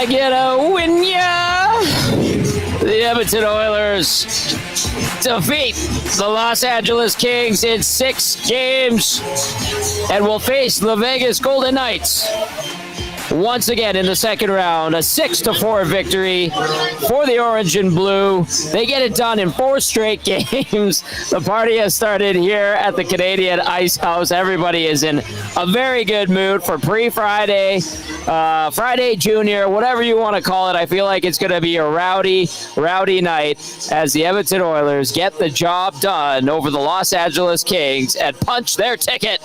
get a win ya? The Edmonton Oilers defeat the Los Angeles Kings in 6 games and will face the Vegas Golden Knights once again in the second round. A 6-4 victory for the Orange and Blue. They get it done in 4 straight games. The party has started here at the Canadian Ice House. Everybody is in a very good mood for pre-Friday, Friday Junior, whatever you want to call it. I feel like it's going to be a rowdy night as the Edmonton Oilers get the job done over the Los Angeles Kings and punch their ticket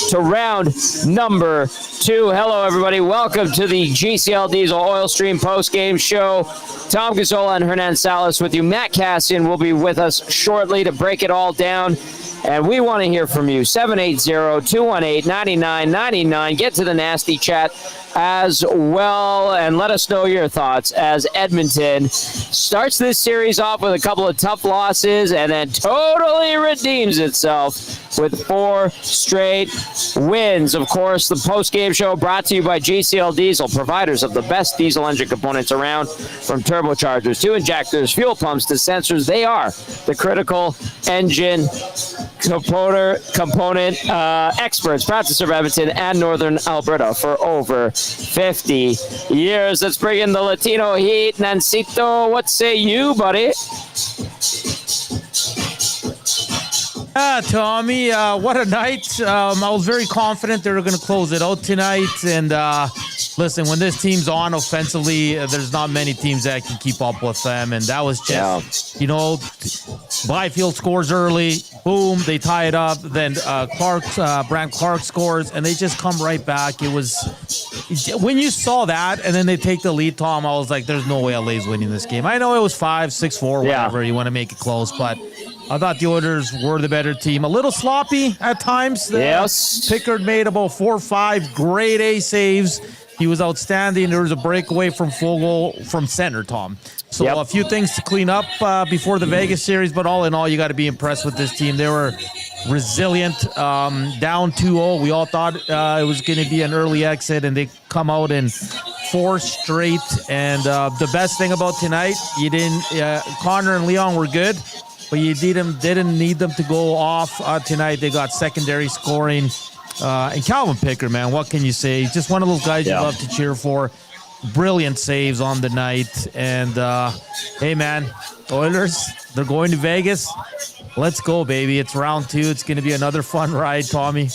to round number 2. Hello, everybody. Welcome to the GCL Diesel Oil Stream post-game show. Tom Gazzola and Hernan Salas with you. Matt Kassian will be with us shortly to break it all down. And we want to hear from you. 780-218-9999. Get to the nasty chat as well and let us know your thoughts as Edmonton starts this series off with a couple of tough losses and then totally redeems itself with 4 straight wins. Of course, the post-game show brought to you by GCL Diesel, providers of the best diesel engine components around, from turbochargers to injectors, fuel pumps to sensors. They are the critical engine component experts, proud to serve Edmonton and Northern Alberta for over 50 years. Let's bring in the Latino Heat. Nancito, what say you, buddy? Tommy, what a night. I was very confident they were going to close it out tonight. And listen, when this team's on offensively, there's not many teams that can keep up with them. And that was just, Byfield scores early. Boom, they tie it up. Then Brant Clark scores, and they just come right back. It was, when you saw that, and then they take the lead, Tom, I was like, there's no way LA's winning this game. I know it was 5-6-4, whatever. You want to make it close, but I thought the Oilers were the better team. A little sloppy at times. Yes. Pickard made about 4 or 5 grade A saves. He was outstanding. There was a breakaway from full goal from center, Tom. So a few things to clean up before the Vegas series, but all in all, you got to be impressed with this team. They were resilient, down 2-0. We all thought it was going to be an early exit, and they come out in 4 straight. And the best thing about tonight, you didn't. Connor and Leon were good, but you didn't need them to go off tonight. They got secondary scoring. And Calvin Pickard, man, what can you say? Just one of those guys you love to cheer for. Brilliant saves on the night. And, hey, man, Oilers, they're going to Vegas. Let's go, baby. It's round 2. It's going to be another fun ride, Tommy.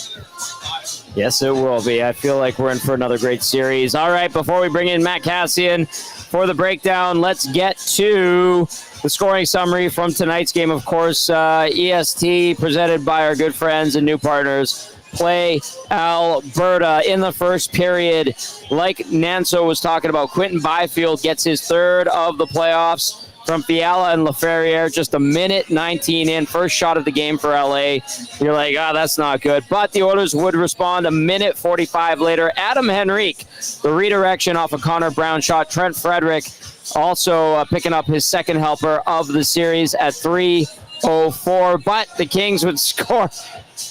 Yes, it will be. I feel like we're in for another great series. All right, before we bring in Matt Kassian for the breakdown, let's get to the scoring summary from tonight's game. Of course, EST presented by our good friends and new partners, Play Alberta. In the first period, like Nanso was talking about, Quinton Byfield gets his 3rd of the playoffs from Fiala and Laferriere, just a minute 19 in. First shot of the game for LA. You're like, that's not good. But the Oilers would respond a minute 45 later. Adam Henrique, the redirection off a Connor Brown shot. Trent Frederick also picking up his 2nd helper of the series at 3:04. But the Kings would score.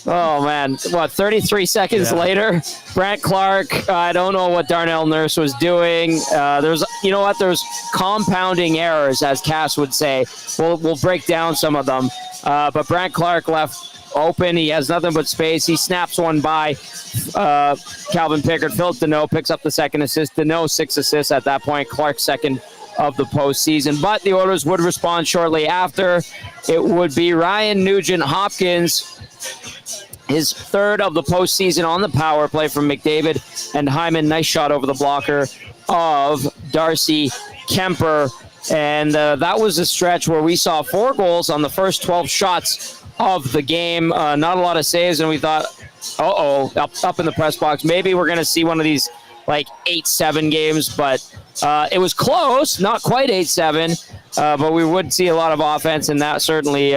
Oh, man. 33 seconds later? Brant Clark, I don't know what Darnell Nurse was doing. There's compounding errors, as Cass would say. We'll break down some of them. But Brant Clark left open. He has nothing but space. He snaps one by Calvin Pickard. Philip Deneau picks up the 2nd assist. Deneau 6 assists at that point. Clark 2nd of the postseason. But the Oilers would respond shortly after. It would be Ryan Nugent-Hopkins, his 3rd of the postseason on the power play from McDavid and Hyman. Nice shot over the blocker of Darcy Kemper. And that was a stretch where we saw 4 goals on the first 12 shots of the game. Not a lot of saves, and we thought, up in the press box, maybe we're going to see one of these like 8-7 games, but it was close, not quite 8-7, but we would see a lot of offense, and that certainly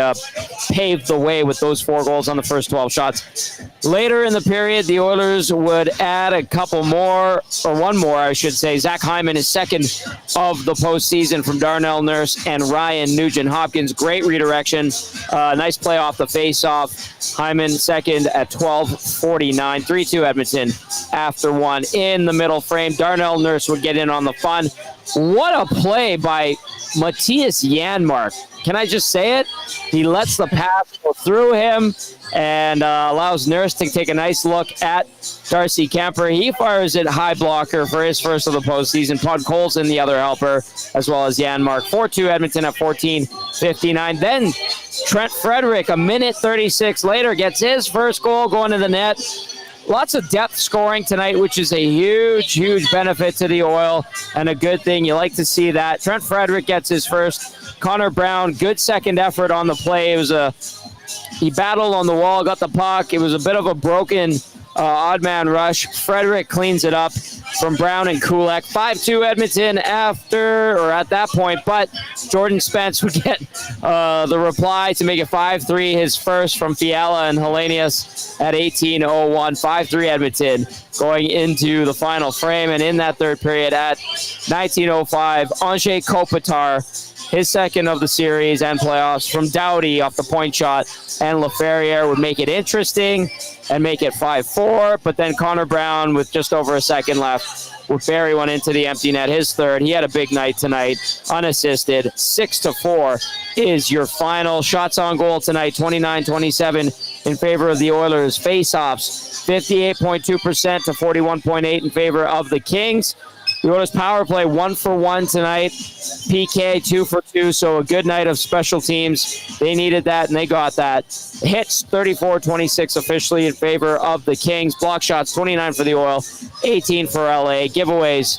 paved the way with those 4 goals on the first 12 shots. Later in the period, the Oilers would add a couple more, or one more, I should say. Zach Hyman is second of the postseason from Darnell Nurse and Ryan Nugent-Hopkins. Great redirection. Nice play off the faceoff. Hyman second at 12:49. 3-2 Edmonton after one in the middle frame. Darnell Nurse would get in on the fun. What a play by Matthias Janmark. Can I just say it? He lets the pass go through him and allows Nurse to take a nice look at Darcy Kemper. He fires it high blocker for his first of the postseason. Todd Colson, the other helper, as well as Janmark. 4-2 Edmonton at 14:59. Then Trent Frederick, a minute 36 later, gets his first goal going to the net. Lots of depth scoring tonight, which is a huge, huge benefit to the Oil and a good thing. You like to see that. Trent Frederick gets his first. Connor Brown, good second effort on the play. He battled on the wall, got the puck. It was a bit of a broken odd man rush. Frederick cleans it up from Brown and Kulak. 5-2 Edmonton at that point, but Jordan Spence would get the reply to make it 5-3, his first from Fiala and Hellenius at 18:01. 5-3 Edmonton going into the final frame, and in that third period at 19:05, Andrzej Kopitar, his second of the series and playoffs from Doughty off the point shot, and LaFerriere would make it interesting and make it 5-4. But then Connor Brown, with just over a second left, would bury one into the empty net, his third. He had a big night tonight, unassisted. 6-4 is your final. Shots on goal tonight, 29-27 in favor of the Oilers. Face-offs, 58.2% to 41.8 in favor of the Kings. The Oilers power play 1 for 1 tonight. PK 2 for 2, so a good night of special teams. They needed that, and they got that. Hits 34-26 officially in favor of the Kings. Block shots 29 for the Oil, 18 for LA. Giveaways,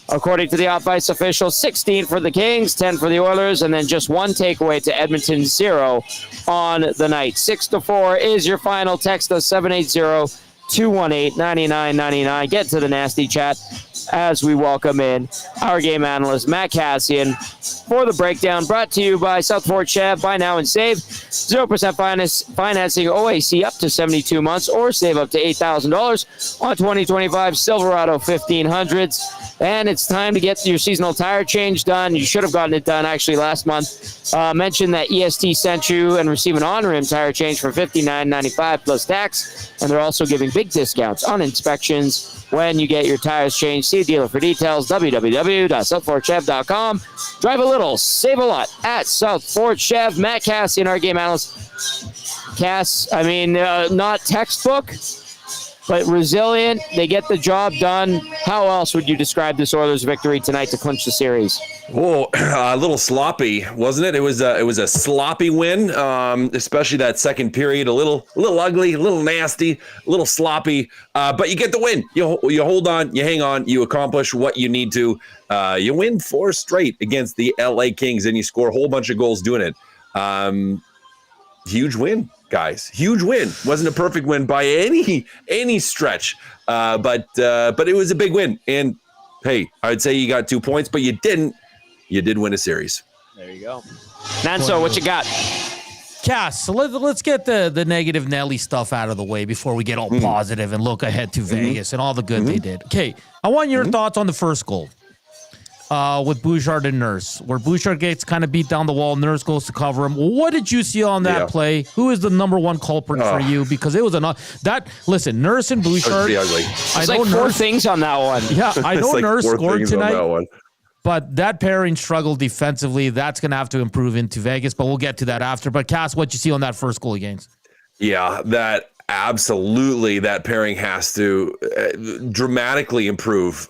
according to the off-ice official, 16 for the Kings, 10 for the Oilers, and then just one takeaway to Edmonton, 0 on the night. 6-4 is your final. Text us 780-218-9999. Get to the nasty chat as we welcome in our game analyst, Matt Kassian, for the breakdown. Brought to you by South Fort Chev. Buy now and save. 0% financing OAC up to 72 months, or save up to $8,000 on 2025 Silverado 1500s. And it's time to get your seasonal tire change done. You should have gotten it done actually last month. Mention that EST sent you and receive an on-rim tire change for $59.95 plus tax. And they're also giving big discounts on inspections when you get your tires changed. See a dealer for details, www.southfortchev.com. Drive a little, save a lot at South Fort Chev. Matt Kassian, our game analyst. Cass, not textbook, but resilient. They get the job done. How else would you describe this Oilers victory tonight to clinch the series? Oh, a little sloppy, wasn't it? It was a sloppy win, especially that second period. A little ugly, a little nasty, a little sloppy. But you get the win. You hold on, you hang on, you accomplish what you need to. You win 4 straight against the LA Kings, and you score a whole bunch of goals doing it. Huge win, guys. Huge win. Wasn't a perfect win by any stretch, but it was a big win. And hey, I'd say you got 2 points, but you didn't. You did win a series. There you go. Nanso, what you got? Cass, so let's get the negative Nelly stuff out of the way before we get all positive and look ahead to Vegas and all the good they did. Okay, I want your thoughts on the first goal with Bouchard and Nurse, where Bouchard gets kind of beat down the wall, Nurse goes to cover him. What did you see on that play? Who is the number one culprit for you? Because it was listen, Nurse and Bouchard. Pretty ugly. I know like 4 things on that one. Yeah, I know Nurse scored tonight. But that pairing struggled defensively. That's going to have to improve into Vegas, but we'll get to that after. But Cass, what you see on that first goal against? Yeah, that pairing has to dramatically improve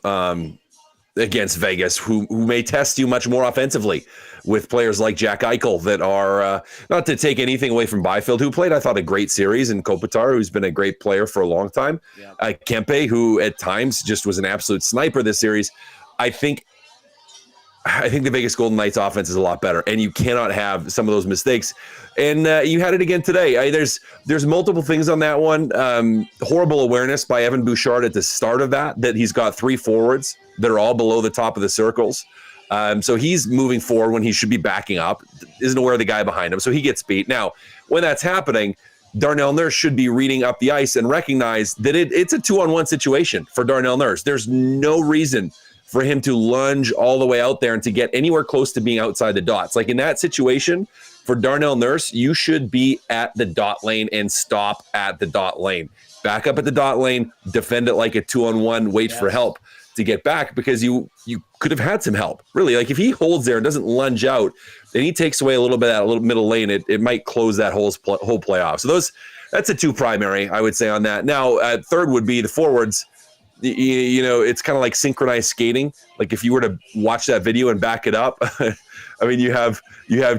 against Vegas, who may test you much more offensively with players like Jack Eichel that are, not to take anything away from Byfield, who played, I thought, a great series, and Kopitar, who's been a great player for a long time. Yeah. Kempe, who at times just was an absolute sniper this series. I think the Vegas Golden Knights offense is a lot better, and you cannot have some of those mistakes. And you had it again today. There's multiple things on that one. Horrible awareness by Evan Bouchard at the start of that he's got 3 forwards that are all below the top of the circles. So he's moving forward when he should be backing up, isn't aware of the guy behind him, so he gets beat. Now, when that's happening, Darnell Nurse should be reading up the ice and recognize that it's a 2-on-1 situation for Darnell Nurse. There's no reason for him to lunge all the way out there and to get anywhere close to being outside the dots. Like in that situation, for Darnell Nurse, you should be at the dot lane and stop at the dot lane. Back up at the dot lane, defend it like a 2-on-1, wait for help to get back, because you could have had some help. Really, like if he holds there and doesn't lunge out, and he takes away a little bit of that little middle lane, it might close that whole playoff. So that's a 2 primary, I would say, on that. Now, third would be the forwards. You know, it's kind of like synchronized skating. Like if you were to watch that video and back it up, I mean, you have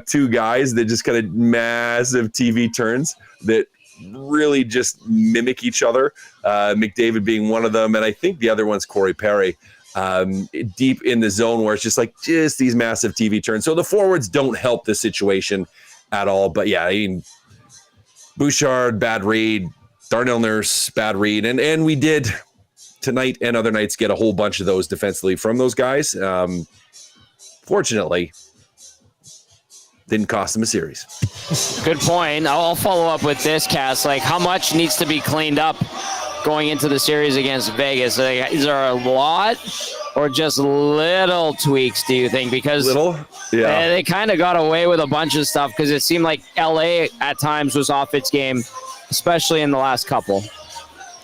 2 guys that just kind of massive TV turns that really just mimic each other. McDavid being one of them, and I think the other one's Corey Perry, deep in the zone where it's just these massive TV turns. So the forwards don't help the situation at all. But yeah, I mean, Bouchard, bad read. Darnell Nurse, bad read. And we did tonight and other nights get a whole bunch of those defensively from those guys. Fortunately, didn't cost them a series. Good point. I'll follow up with this, Cass. Like, how much needs to be cleaned up going into the series against Vegas? Like, is there a lot or just little tweaks, do you think? Because they kind of got away with a bunch of stuff, because it seemed like LA at times was off its game, especially in the last couple.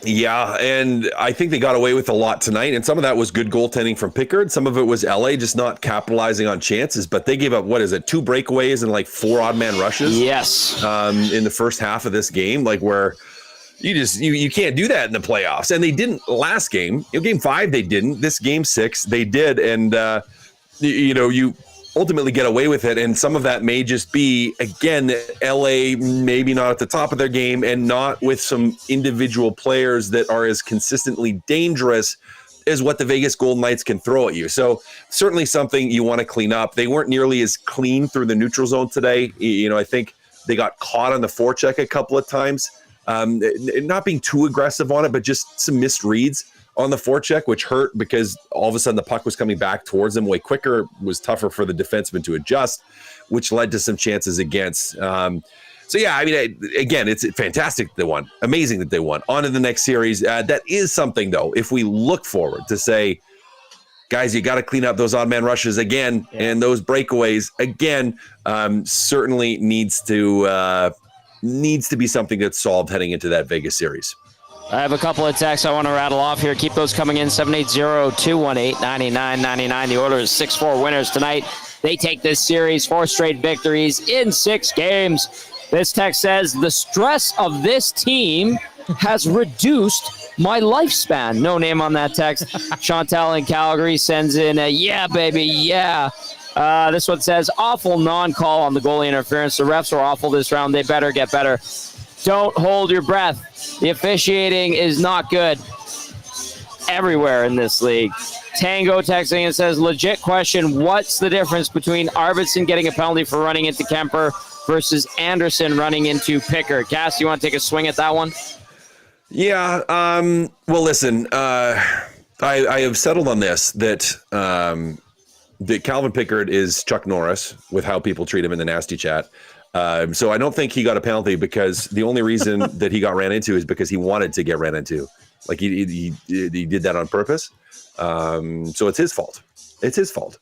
Yeah, and I think they got away with a lot tonight, and some of that was good goaltending from Pickard. Some of it was LA just not capitalizing on chances, but they gave up, 2 breakaways and 4 odd man rushes? Yes. In the first half of this game, where you can't do that in the playoffs. And they didn't last game. Game 5, they didn't. This game 6, they did, and you ultimately get away with it, and some of that may just be, again, LA maybe not at the top of their game and not with some individual players that are as consistently dangerous as what the Vegas Golden Knights can throw at you. So certainly something you want to clean up. They weren't nearly as clean through the neutral zone today. I think they got caught on the forecheck a couple of times, not being too aggressive on it, but just some missed reads on the forecheck, which hurt because all of a sudden the puck was coming back towards them way quicker. It was tougher for the defenseman to adjust, which led to some chances against. So yeah, I mean, again, it's fantastic that they won. Amazing that they won. On to the next series. That is something, though, if we look forward to say, guys, you got to clean up those odd man rushes again, and those breakaways again. Certainly needs to be something that's solved heading into that Vegas series. I have a couple of texts I want to rattle off here. Keep those coming in. 780-218-9999. The Oilers 6-4 winners tonight. They take this series, 4 straight victories in 6 games. This text says, the stress of this team has reduced my lifespan. No name on that text. Chantal in Calgary sends in a yeah, baby, yeah. This one says, awful non-call on the goalie interference. The refs are awful this round. They better get better. Don't hold your breath. The officiating is not good everywhere in this league. Tango texting and says, legit question, what's the difference between Arvidsson getting a penalty for running into Kemper versus Anderson running into Pickard? Cass, you want to take a swing at that one? Yeah. Well, listen, I have settled on this, that Calvin Pickard is Chuck Norris with how people treat him in the nasty chat. So I don't think he got a penalty, because the only reason that he got ran into is because he wanted to get ran into. Like he did that on purpose. So it's his fault. It's his fault.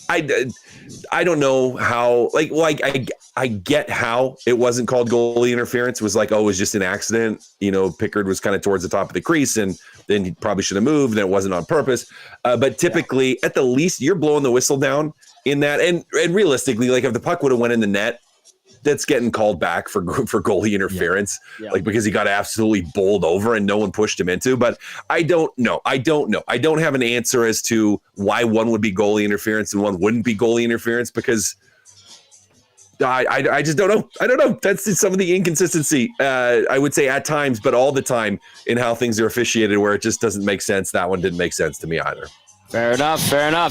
I don't know how, I get how it wasn't called goalie interference. It was it was just an accident. Pickard was kind of towards the top of the crease, and then he probably should have moved, and it wasn't on purpose. But typically, at the least, you're blowing the whistle down in that. And realistically, if the puck would have went in the net, that's getting called back for goalie interference, because he got absolutely bowled over and no one pushed him into. But I don't know. I don't have an answer as to why one would be goalie interference and one wouldn't be goalie interference, because I just don't know. I don't know. That's some of the inconsistency, I would say, at times, but all the time, in how things are officiated, where it just doesn't make sense. That one didn't make sense to me either. Fair enough.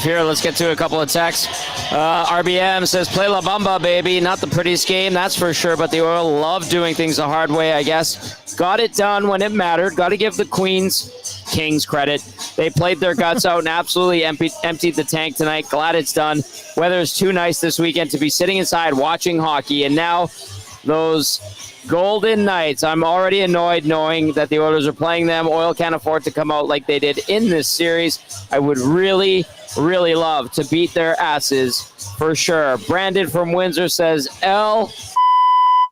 Here, let's get to a couple of texts. RBM says, play La Bamba, baby. Not the prettiest game, that's for sure, but the Oil love doing things the hard way, I guess. Got it done when it mattered. Got to give the Kings credit. They played their guts out and absolutely emptied the tank tonight. Glad it's done. Weather is too nice this weekend to be sitting inside watching hockey, and now those Golden Knights. I'm already annoyed knowing that the Oilers are playing them. Oil can't afford to come out like they did in this series. I would really, really love to beat their asses for sure. Brandon from Windsor says,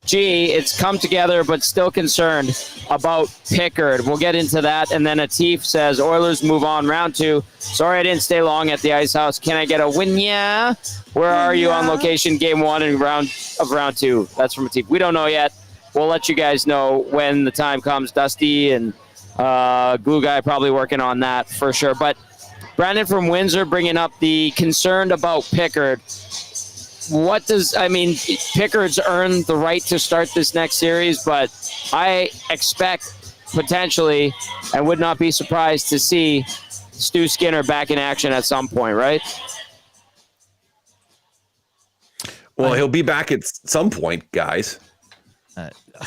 it's come together, but still concerned about Pickard. We'll get into that. And then Atif says, Oilers move on round 2. Sorry I didn't stay long at the Ice House. Can I get a win? Yeah. Where are you on location game 1 and round 2? That's from Atif. We don't know yet. We'll let you guys know when the time comes. Dusty and Glue Guy probably working on that for sure. But Brandon from Windsor bringing up the concern about Pickard. Pickard's earned the right to start this next series, but I expect potentially and would not be surprised to see Stu Skinner back in action at some point, right? Well, he'll be back at some point, guys.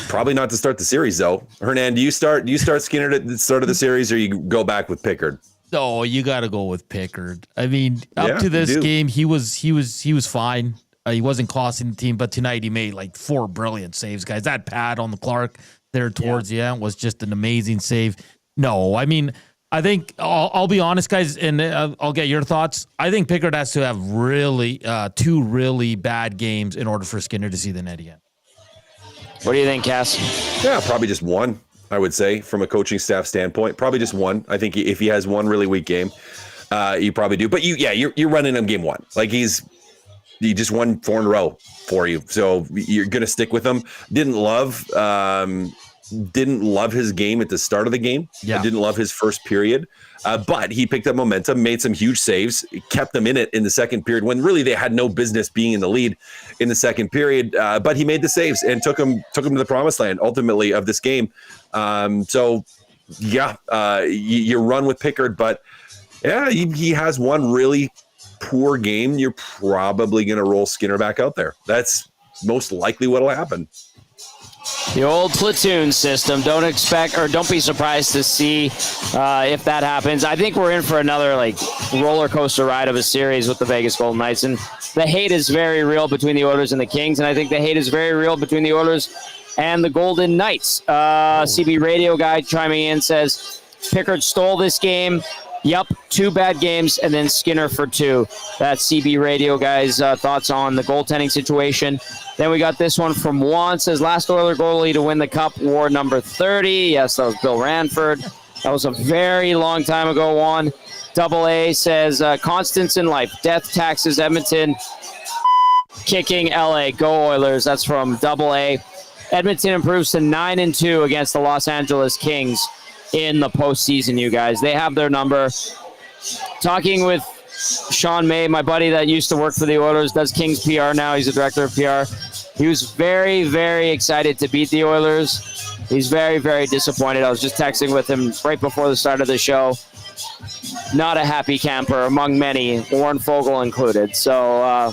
Probably not to start the series, though. Hernan, do you start Skinner at the start of the series, or you go back with Pickard? Oh, you got to go with Pickard. I mean, up to this game, he was fine. He wasn't costing the team, but tonight he made like 4 brilliant saves, guys. That pad on the Clark there towards the end was just an amazing save. No, I mean, I think I'll be honest, guys, and I'll get your thoughts. I think Pickard has to have really 2 really bad games in order for Skinner to see the net again. What do you think, Cass? Yeah, probably just one, I would say, from a coaching staff standpoint. Probably just one. I think if he has one really weak game, you probably do. But you're running him game 1. Like he just won 4 in a row for you, so you're gonna stick with him. Didn't love his game at the start of the game. I didn't love his first period, but he picked up momentum, made some huge saves, kept them in it in the second period when really they had no business being in the lead in the second period. But he made the saves and took him to the promised land ultimately of this game. You run with Pickard, but he has one really poor game. You're probably going to roll Skinner back out there. That's most likely what'll happen. The old platoon system. Don't be surprised to see if that happens. I think we're in for another roller coaster ride of a series with the Vegas Golden Knights, and the hate is very real between the Oilers and the Kings, and I think the hate is very real between the Oilers and the Golden Knights. CB Radio guy chiming in says Pickard stole this game. Yep, 2 bad games, and then Skinner for 2. That's CB Radio guys' thoughts on the goaltending situation. Then we got this one from Juan. Says, last Oiler goalie to win the Cup, war number 30. Yes, that was Bill Ranford. That was a very long time ago, Juan. Double A says, constants in life. Death, taxes, Edmonton, kicking LA. Go Oilers. That's from Double A. Edmonton improves to 9-2 against the Los Angeles Kings in the postseason, you guys. They have their number. Talking with Sean May, my buddy that used to work for the Oilers, does Kings PR now. He's a director of PR. He was very, very excited to beat the Oilers. He's very, very disappointed. I was just texting with him right before the start of the show. Not a happy camper among many, Warren Fogle included. So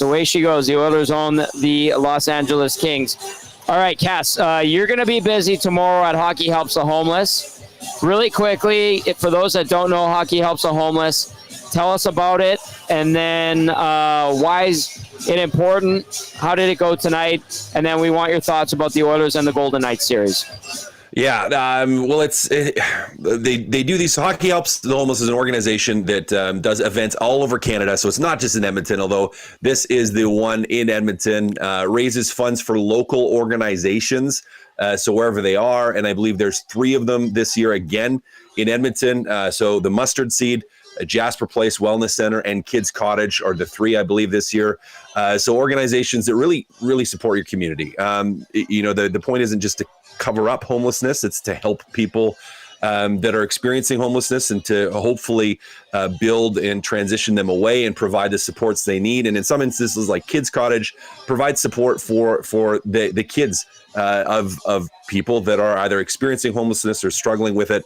away she goes. The Oilers own the Los Angeles Kings. All right, Cass, you're going to be busy tomorrow at Hockey Helps the Homeless. Really quickly, for those that don't know Hockey Helps the Homeless, tell us about it, and then why is it important? How did it go tonight? And then we want your thoughts about the Oilers and the Golden Knights series. Yeah, they do these. Hockey Helps the Homeless is an organization that does events all over Canada, so it's not just in Edmonton, although this is the one in Edmonton. Raises funds for local organizations, so wherever they are, and I believe there's 3 of them this year again in Edmonton. So the Mustard Seed, Jasper Place Wellness Center, and Kids Cottage are the 3, I believe, this year. So organizations that really, really support your community. The point isn't just to cover up homelessness. It's to help people that are experiencing homelessness and to hopefully build and transition them away and provide the supports they need. And in some instances, like Kids Cottage, provide support for the kids of people that are either experiencing homelessness or struggling with it.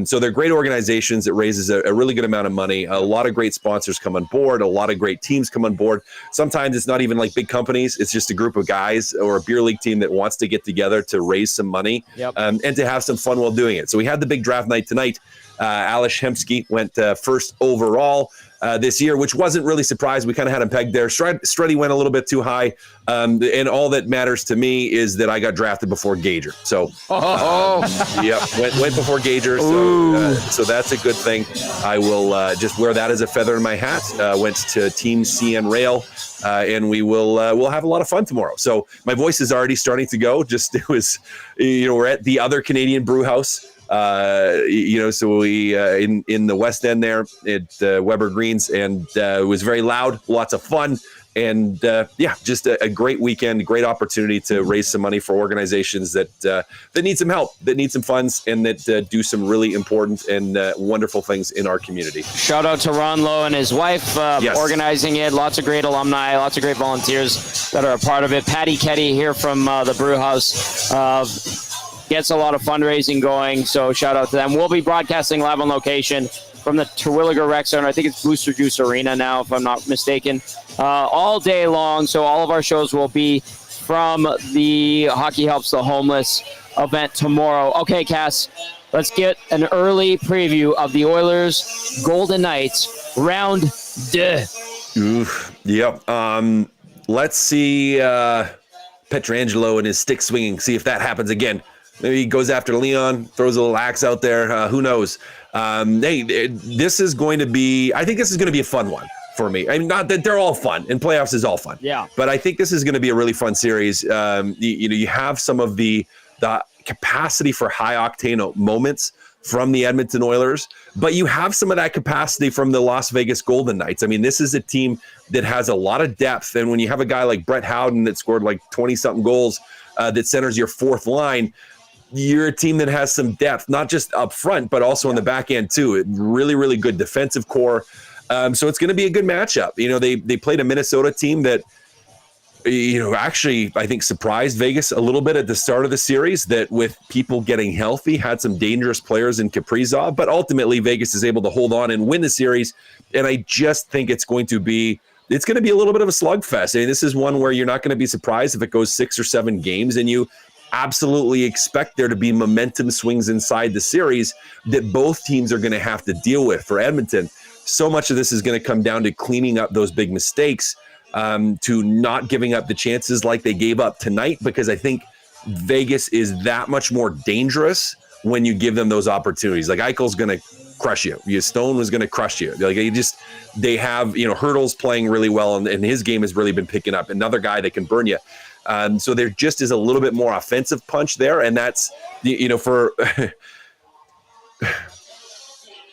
So they're great organizations. It raises a really good amount of money. A lot of great sponsors come on board. A lot of great teams come on board. Sometimes it's not even like big companies. It's just a group of guys or a beer league team that wants to get together to raise some money and to have some fun while doing it. So we had the big draft night tonight. Alish Hemsky went first overall. this year, which wasn't really surprised. We kind of had him pegged there. Struddy went a little bit too high. And all that matters to me is that I got drafted before Gager. So, went before Gager. So that's a good thing. I will just wear that as a feather in my hat. Went to Team CN Rail, and we'll have a lot of fun tomorrow. So my voice is already starting to go. It was, we're at the other Canadian brew house. So we in the West End there at Weber Greens, and it was very loud, lots of fun, and just a great weekend, great opportunity to raise some money for organizations that need some help, that need some funds, and that do some really important and wonderful things in our community. Shout out to Ron Lowe and his wife organizing it. Lots of great alumni, lots of great volunteers that are a part of it. Patty Ketty here from the brew house. Gets a lot of fundraising going, so shout out to them. We'll be broadcasting live on location from the Terwilliger Rec Center. I think it's Booster Juice Arena now, if I'm not mistaken, all day long. So all of our shows will be from the Hockey Helps the Homeless event tomorrow. Okay, Cass, let's get an early preview of the Oilers Golden Knights round 2. Yep. Let's see Pietrangelo and his stick swinging, see if that happens again. Maybe he goes after Leon, throws a little axe out there. Who knows? This is going to be, I think this is going to be a fun one for me. I mean, not that they're all fun, and playoffs is all fun. Yeah. But I think this is going to be a really fun series. You have some of the capacity for high octane moments from the Edmonton Oilers, but you have some of that capacity from the Las Vegas Golden Knights. I mean, this is a team that has a lot of depth, and when you have a guy like Brett Howden that scored like 20-something goals that centers your fourth line, you're a team that has some depth, not just up front, but also on the back end too. Really, really good defensive core. So it's going to be a good matchup. They played a Minnesota team that, actually, I think surprised Vegas a little bit at the start of the series, that with people getting healthy, had some dangerous players in Kaprizov, but ultimately Vegas is able to hold on and win the series. And I just think it's going to be a little bit of a slugfest. I mean, this is one where you're not going to be surprised if it goes 6 or 7 games, and you absolutely expect there to be momentum swings inside the series that both teams are going to have to deal with. For Edmonton, so much of this is going to come down to cleaning up those big mistakes, to not giving up the chances like they gave up tonight, because I think Vegas is that much more dangerous when you give them those opportunities. Like Eichel's going to crush you. Stone was going to crush you. They have, Hurdle's playing really well, and his game has really been picking up. Another guy that can burn you. So there just is a little bit more offensive punch there, and that's for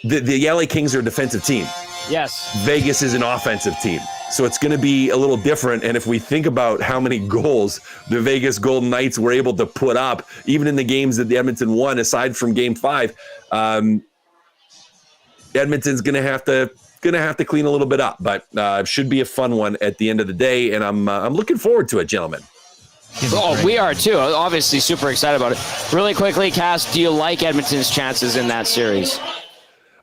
the LA Kings are a defensive team. Yes. Vegas is an offensive team, so it's going to be a little different. And if we think about how many goals the Vegas Golden Knights were able to put up, even in the games that the Edmonton won, aside from Game 5, Edmonton's going to have to clean a little bit up, but should be a fun one at the end of the day, and I'm looking forward to it, gentlemen. Oh, we are too. Obviously, super excited about it. Really quickly, Cass, do you like Edmonton's chances in that series?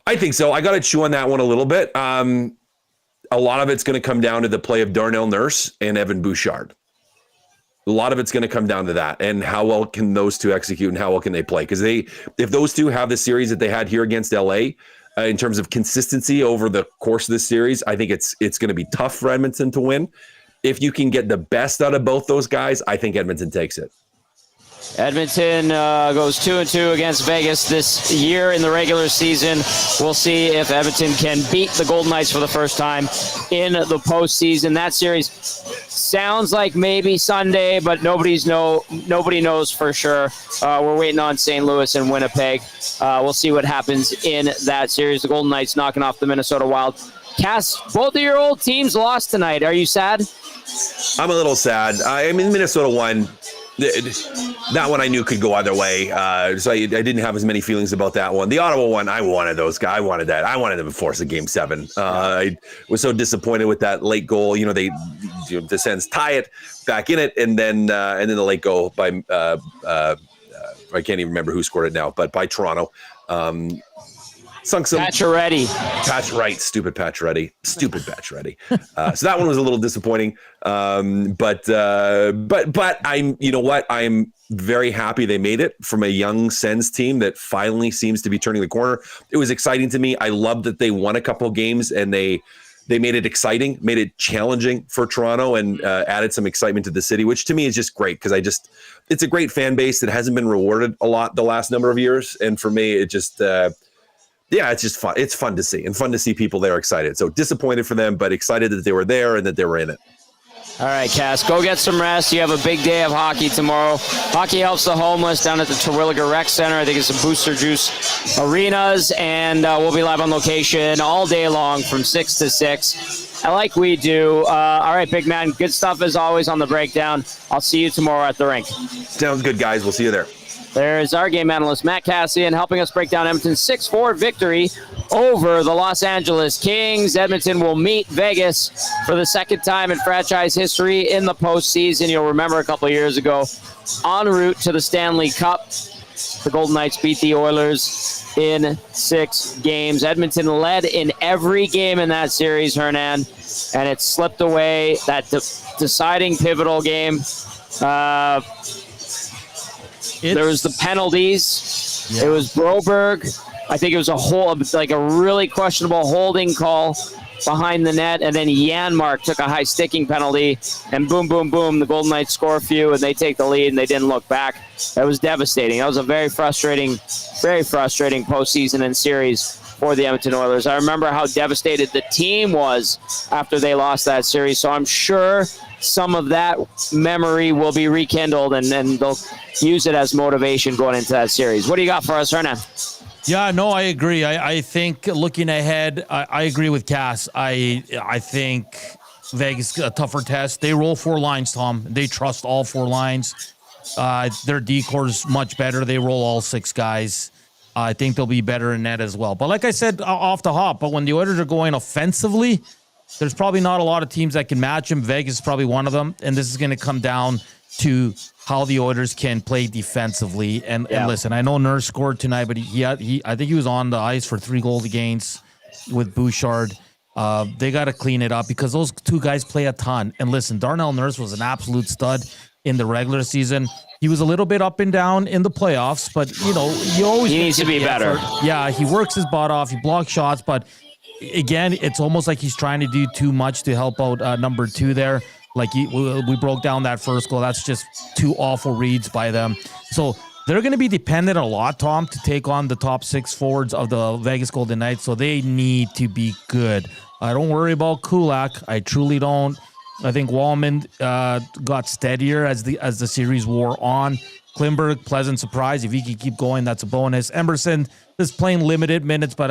I think so. I got to chew on that one a little bit. A lot of it's going to come down to the play of Darnell Nurse and Evan Bouchard. A lot of it's going to come down to that, and how well can those two execute, and how well can they play? Because if those two have the series that they had here against LA, in terms of consistency over the course of this series, I think it's going to be tough for Edmonton to win. If you can get the best out of both those guys, I think Edmonton takes it. Edmonton goes 2-2 against Vegas this year in the regular season. We'll see if Edmonton can beat the Golden Knights for the first time in the postseason. That series sounds like maybe Sunday, but nobody knows for sure. We're waiting on St. Louis and Winnipeg. We'll see what happens in that series. The Golden Knights knocking off the Minnesota Wild. Cass, both of your old teams lost tonight. Are you sad? I'm a little sad. I mean, Minnesota won. That one I knew could go either way, so I didn't have as many feelings about that one. The Ottawa one, I wanted those guys. I wanted that. I wanted them to force a Game 7. I was so disappointed with that late goal. The Sens tie it, back in it, and then the late goal by I can't even remember who scored it now, but by Toronto. sunk some Pacioretty. Stupid Pacioretty. So that one was a little disappointing. But I'm, you know what? I'm very happy they made it from a young Sens team that finally seems to be turning the corner. It was exciting to me. I love that they won a couple of games and they made it exciting, made it challenging for Toronto, and added some excitement to the city, which to me is just great because it's a great fan base that hasn't been rewarded a lot the last number of years. And for me, it just, it's just fun. It's fun to see and fun to see people there excited. So disappointed for them, but excited that they were there and that they were in it. All right, Cass, go get some rest. You have a big day of hockey tomorrow. Hockey Helps the Homeless down at the Terwilliger Rec Center. I think it's some Booster Juice arenas, and we'll be live on location all day long from 6 to 6. Like we do. All right, big man, good stuff as always on the breakdown. I'll see you tomorrow at the rink. Sounds good, guys. We'll see you there. There's our game analyst, Matt Kassian, helping us break down Edmonton's 6-4 victory over the Los Angeles Kings. Edmonton will meet Vegas for the second time in franchise history in the postseason. You'll remember a couple of years ago, en route to the Stanley Cup, the Golden Knights beat the Oilers in 6 games. Edmonton led in every game in that series, Hernan, and it slipped away. That deciding pivotal game. There was the penalties. Yeah. It was Broberg. I think it was a really questionable holding call behind the net, and then Janmark took a high sticking penalty, and boom, boom, boom, the Golden Knights score a few, and they take the lead, and they didn't look back. That was devastating. That was a very frustrating postseason and series for the Edmonton Oilers. I remember how devastated the team was after they lost that series, so I'm sure some of that memory will be rekindled, and they'll use it as motivation going into that series. What do you got for us, Hernan? Yeah, no, I agree. I think looking ahead, I agree with Cass. I think Vegas a tougher test. They roll 4 lines, Tom. They trust all 4 lines. Their decore's much better. They roll all 6 guys. I think they'll be better in net as well. But like I said off the hop, but when the Oilers are going offensively, there's probably not a lot of teams that can match them. Vegas is probably one of them, and this is going to come down to how the Oilers can play defensively. And listen, I know Nurse scored tonight, but he I think he was on the ice for 3 goals against with Bouchard. They got to clean it up because those 2 guys play a ton. And listen, Darnell Nurse was an absolute stud in the regular season. He was a little bit up and down in the playoffs, but he needs to be better. Effort. Yeah, he works his butt off. He blocks shots, but again, it's almost like he's trying to do too much to help out number 2 there. Like we broke down that first goal. That's just 2 awful reads by them. So they're going to be dependent a lot, Tom, to take on the top 6 forwards of the Vegas Golden Knights. So they need to be good. I don't worry about Kulak. I truly don't. I think Wallman got steadier as the series wore on. Klimberg, pleasant surprise. If he can keep going, that's a bonus. Emerson is playing limited minutes, but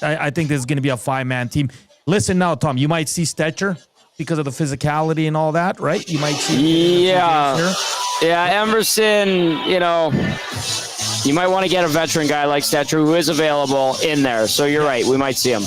I think this is going to be a 5-man team. Listen now, Tom, you might see Stetcher because of the physicality and all that, right? You might see. Yeah, Emerson, you might want to get a veteran guy like Stetcher who is available in there. So you're right. We might see him.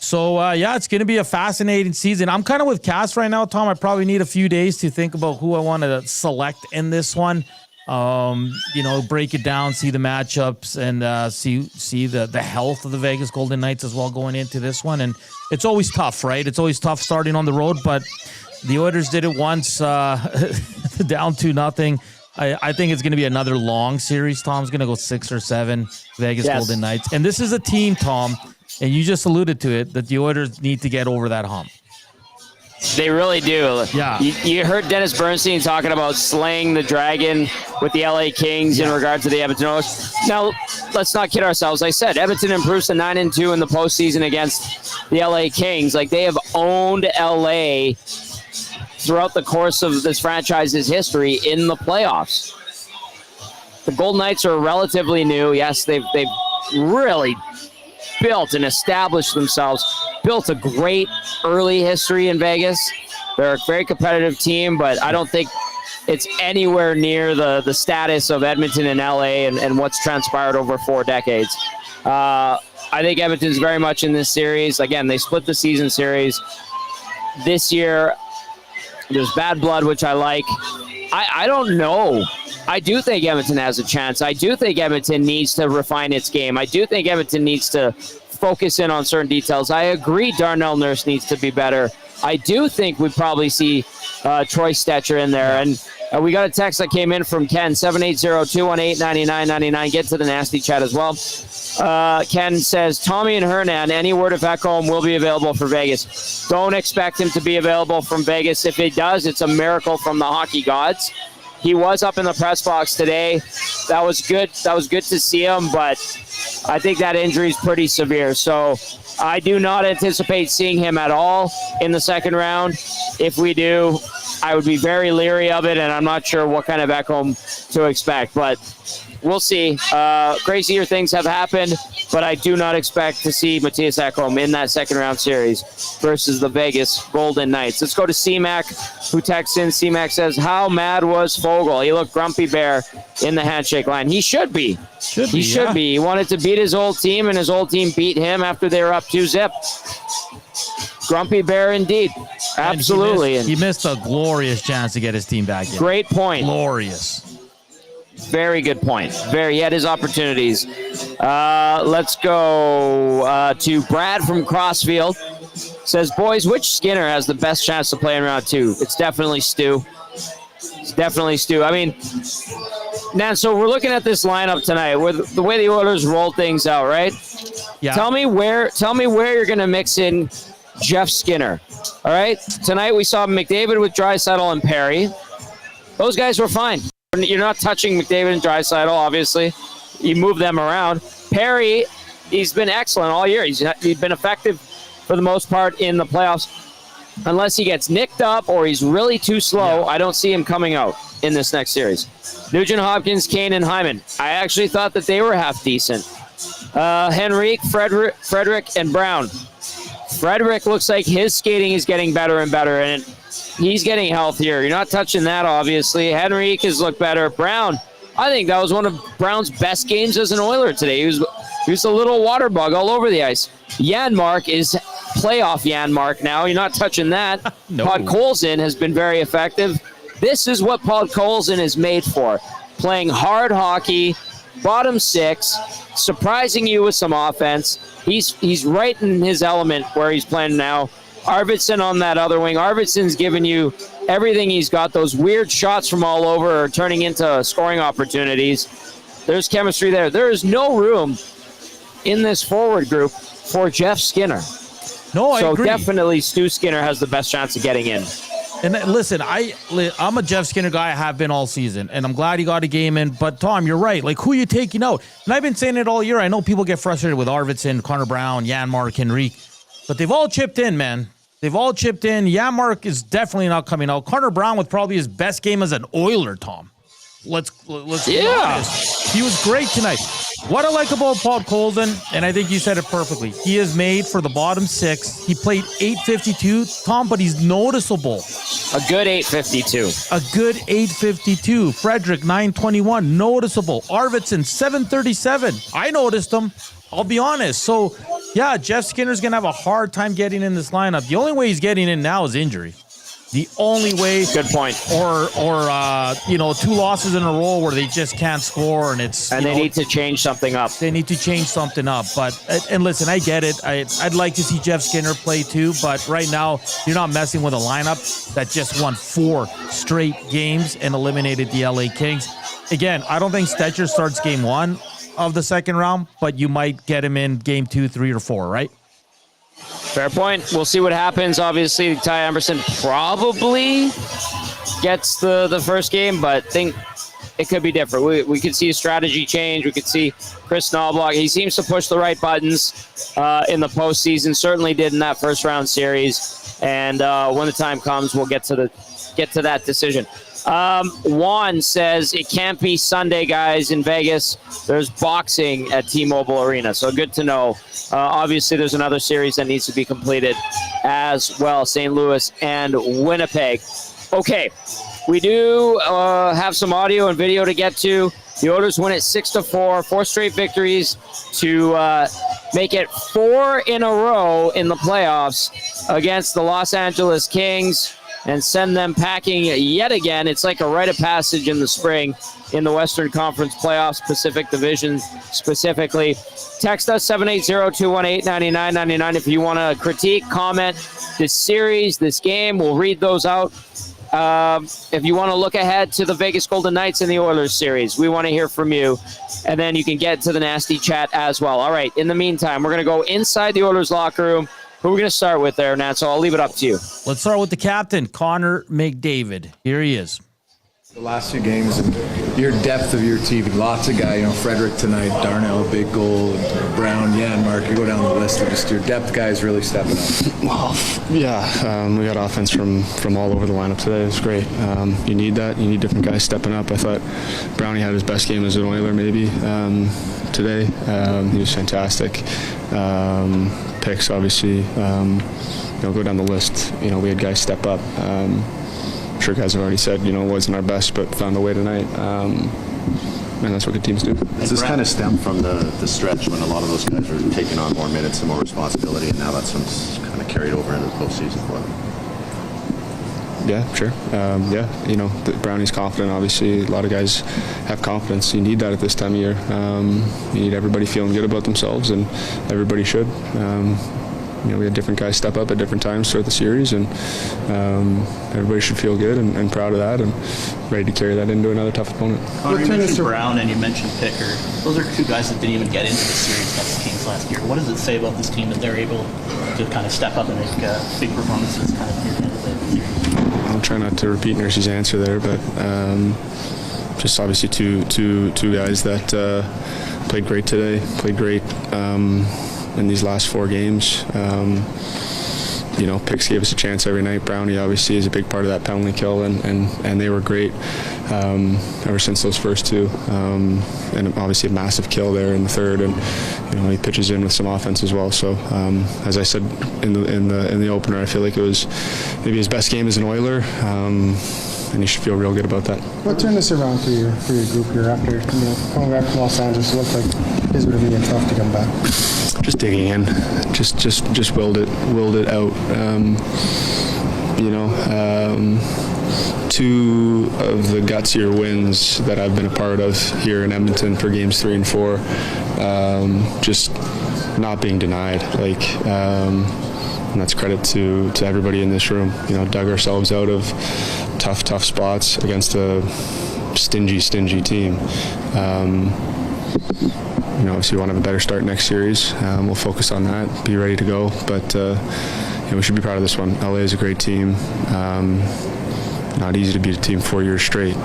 So, it's going to be a fascinating season. I'm kind of with Cass right now, Tom. I probably need a few days to think about who I want to select in this one. Break it down, see the matchups, and see the health of the Vegas Golden Knights as well going into this one. And it's always tough, right? It's always tough starting on the road, but the Oilers did it once, down 2-0. I think it's going to be another long series. Tom's going to go 6 or 7 Vegas Golden Knights. And this is a team, Tom, and you just alluded to it, that the Oilers need to get over that hump. They really do. Yeah. You heard Dennis Bernstein talking about slaying the dragon with the LA Kings in regard to the Edmonton Oilers. Now, let's not kid ourselves. I said Edmonton improves to 9-2 in the postseason against the LA Kings. Like, they have owned LA throughout the course of this franchise's history in the playoffs. The Golden Knights are relatively new. Yes, they've really built and established themselves, built a great early history in Vegas. They're a very competitive team, but I don't think it's anywhere near the status of Edmonton and LA and what's transpired over 4 decades. I think Edmonton's very much in this series. Again, they split the season series. This year, there's bad blood, which I like. I don't know I do think Edmonton has a chance. I do think Edmonton needs to refine its game. I do think Edmonton needs to focus in on certain details. I agree Darnell Nurse needs to be better. I do think we probably see Troy Stetcher in there. And we got a text that came in from Ken, 780-218-9999. Get to the nasty chat as well. Ken says, Tommy and Hernan, any word of Ekholm will be available for Vegas. Don't expect him to be available from Vegas. If he does, it's a miracle from the hockey gods. He was up in the press box today. That was good. That was good to see him, but I think that injury is pretty severe. So I do not anticipate seeing him at all in the second round. If we do, I would be very leery of it, and I'm not sure what kind of Ekholm to expect. But we'll see. Crazier things have happened, but I do not expect to see Matthias Ekholm in that second round series versus the Vegas Golden Knights. Let's go to C-Mac, who texts in. C-Mac says, how mad was Fogle? He looked grumpy bear in the handshake line. He should be. He should be. He wanted to beat his old team, and his old team beat him after they were up 2-0. Grumpy bear indeed. Absolutely. He missed a glorious chance to get his team back in. Great point. Glorious. Very good point. He had his opportunities. Let's go to Brad from Crossfield. Says, boys, which Skinner has the best chance to play in round 2? It's definitely Stu. I mean, Nan, so we're looking at this lineup tonight with the way the Oilers roll things out, right? Yeah. Tell me where you're going to mix in Jeff Skinner. All right? Tonight we saw McDavid with Draisaitl and Perry. Those guys were fine. You're not touching McDavid and Draisaitl, obviously. You move them around. Perry, he's been excellent all year. He's been effective for the most part in the playoffs. Unless he gets nicked up or he's really too slow, I don't see him coming out in this next series. Nugent Hopkins, Kane, and Hyman. I actually thought that they were half decent. Henrique, Frederick, and Brown. Frederick looks like his skating is getting better and better, and he's getting healthier. You're not touching that, obviously. Henrique has looked better. Brown, I think that was one of Brown's best games as an Oiler today. He was a little water bug all over the ice. Janmark is playoff Janmark now. You're not touching that. No. Podkolzin has been very effective. This is what Podkolzin is made for. Playing hard hockey, bottom six, surprising you with some offense. He's right in his element where he's playing now. Arvidsson on that other wing. Arvidsson's giving you everything he's got. Those weird shots from all over are turning into scoring opportunities. There's chemistry there. There is no room in this forward group for Jeff Skinner. No, I agree. So definitely Stu Skinner has the best chance of getting in. And listen, I'm a Jeff Skinner guy. I have been all season, and I'm glad he got a game in. But, Tom, you're right. Like, who are you taking out? And I've been saying it all year. I know people get frustrated with Arvidsson, Connor Brown, Janmark, Henrique. But they've all chipped in, man. They've all chipped in. Janmark is definitely not coming out. Connor Brown with probably his best game as an Oiler, Tom. Let's be honest. He was great tonight. What I like about Podkolzin, and I think you said it perfectly, he is made for the bottom six. He played .852, Tom, but he's noticeable. A good .852. A good .852. Frederick, .921, noticeable. Arvidsson, .737. I noticed him. I'll be honest. So, yeah, Jeff Skinner's going to have a hard time getting in this lineup. The only way he's getting in now is injury. The only way. Good point. Or 2 losses in a row where they just can't score, and it's. And they need to change something up. They need to change something up. But and listen, I get it. I'd like to see Jeff Skinner play too. But right now, you're not messing with a lineup that just won 4 straight games and eliminated the LA Kings. Again, I don't think Stetcher starts game 1 of the second round, but you might get him in game 2, 3, or 4, right? Fair point. We'll see what happens. Obviously, Ty Emberson probably gets the first game, but think it could be different. We could see a strategy change. We could see Chris Knobloch. He seems to push the right buttons in the postseason. Certainly did in that first round series. And when the time comes, we'll get to that decision. Juan says it can't be Sunday, guys, in Vegas. There's boxing at T-Mobile Arena, so good to know. Obviously, there's another series that needs to be completed as well, St. Louis and Winnipeg. Okay, we do have some audio and video to get to. The Oilers win it 6-4, 4 straight victories to make it 4 in a row in the playoffs against the Los Angeles Kings. and send them packing yet again. It's like a rite of passage in the spring in the Western Conference playoffs, Pacific Division specifically. Text us 780-218-9999 if you want to critique, comment this series, this game. We'll read those out. If you want to look ahead to the Vegas Golden Knights in the Oilers series, we want to hear from you. And then you can get to the nasty chat as well. All right, in the meantime, we're going to go inside the Oilers locker room. Who are we going to start with there, Nat? So I'll leave it up to you. Let's start with the captain, Connor McDavid. Here he is. The last 2 games and your depth of your team, lots of guys, Frederick tonight, Darnell, big goal, Brown, Mark, you go down the list, and just your depth guys really stepping up. Well, yeah, we got offense from all over the lineup today. It was great. You need that. You need different guys stepping up. I thought Brownie had his best game as an Oiler maybe today. He was fantastic. Picks, obviously, go down the list. We had guys step up. I'm sure guys have already said, it wasn't our best, but found a way tonight. And that's what good teams do. Does this kind of stem from the stretch when a lot of those guys are taking on more minutes and more responsibility, and now that's kind of carried over into the postseason for them? Yeah, sure. Brownie's confident, obviously. A lot of guys have confidence. You need that at this time of year. You need everybody feeling good about themselves, and everybody should. We had different guys step up at different times throughout the series, and everybody should feel good and proud of that and ready to carry that into another tough opponent. Connor, you mentioned Brown and you mentioned Pickard. Those are 2 guys that didn't even get into the series against the Kings last year. What does it say about this team that they're able to kind of step up and make big performances kind of near the end of the series? I'll try not to repeat Nurse's answer there, but just obviously two guys that played great today, played great in these last 4 games. Picks gave us a chance every night. Brownie obviously is a big part of that penalty kill, and they were great ever since those first 2. And obviously a massive kill there in the third, and he pitches in with some offense as well. So as I said in the opener, I feel like it was maybe his best game as an Oiler. And you should feel real good about that. What turned this around for your group here after coming back from Los Angeles? It looked like it would have been tough to come back. Just digging in, just willed it out. 2 of the gutsier wins that I've been a part of here in Edmonton for games 3 and 4, just not being denied. And that's credit to everybody in this room. Dug ourselves out of tough spots against a stingy team. Obviously we want to have a better start next series. We'll focus on that, be ready to go. But we should be proud of this one. LA is a great team. Not easy to beat a team 4 years straight.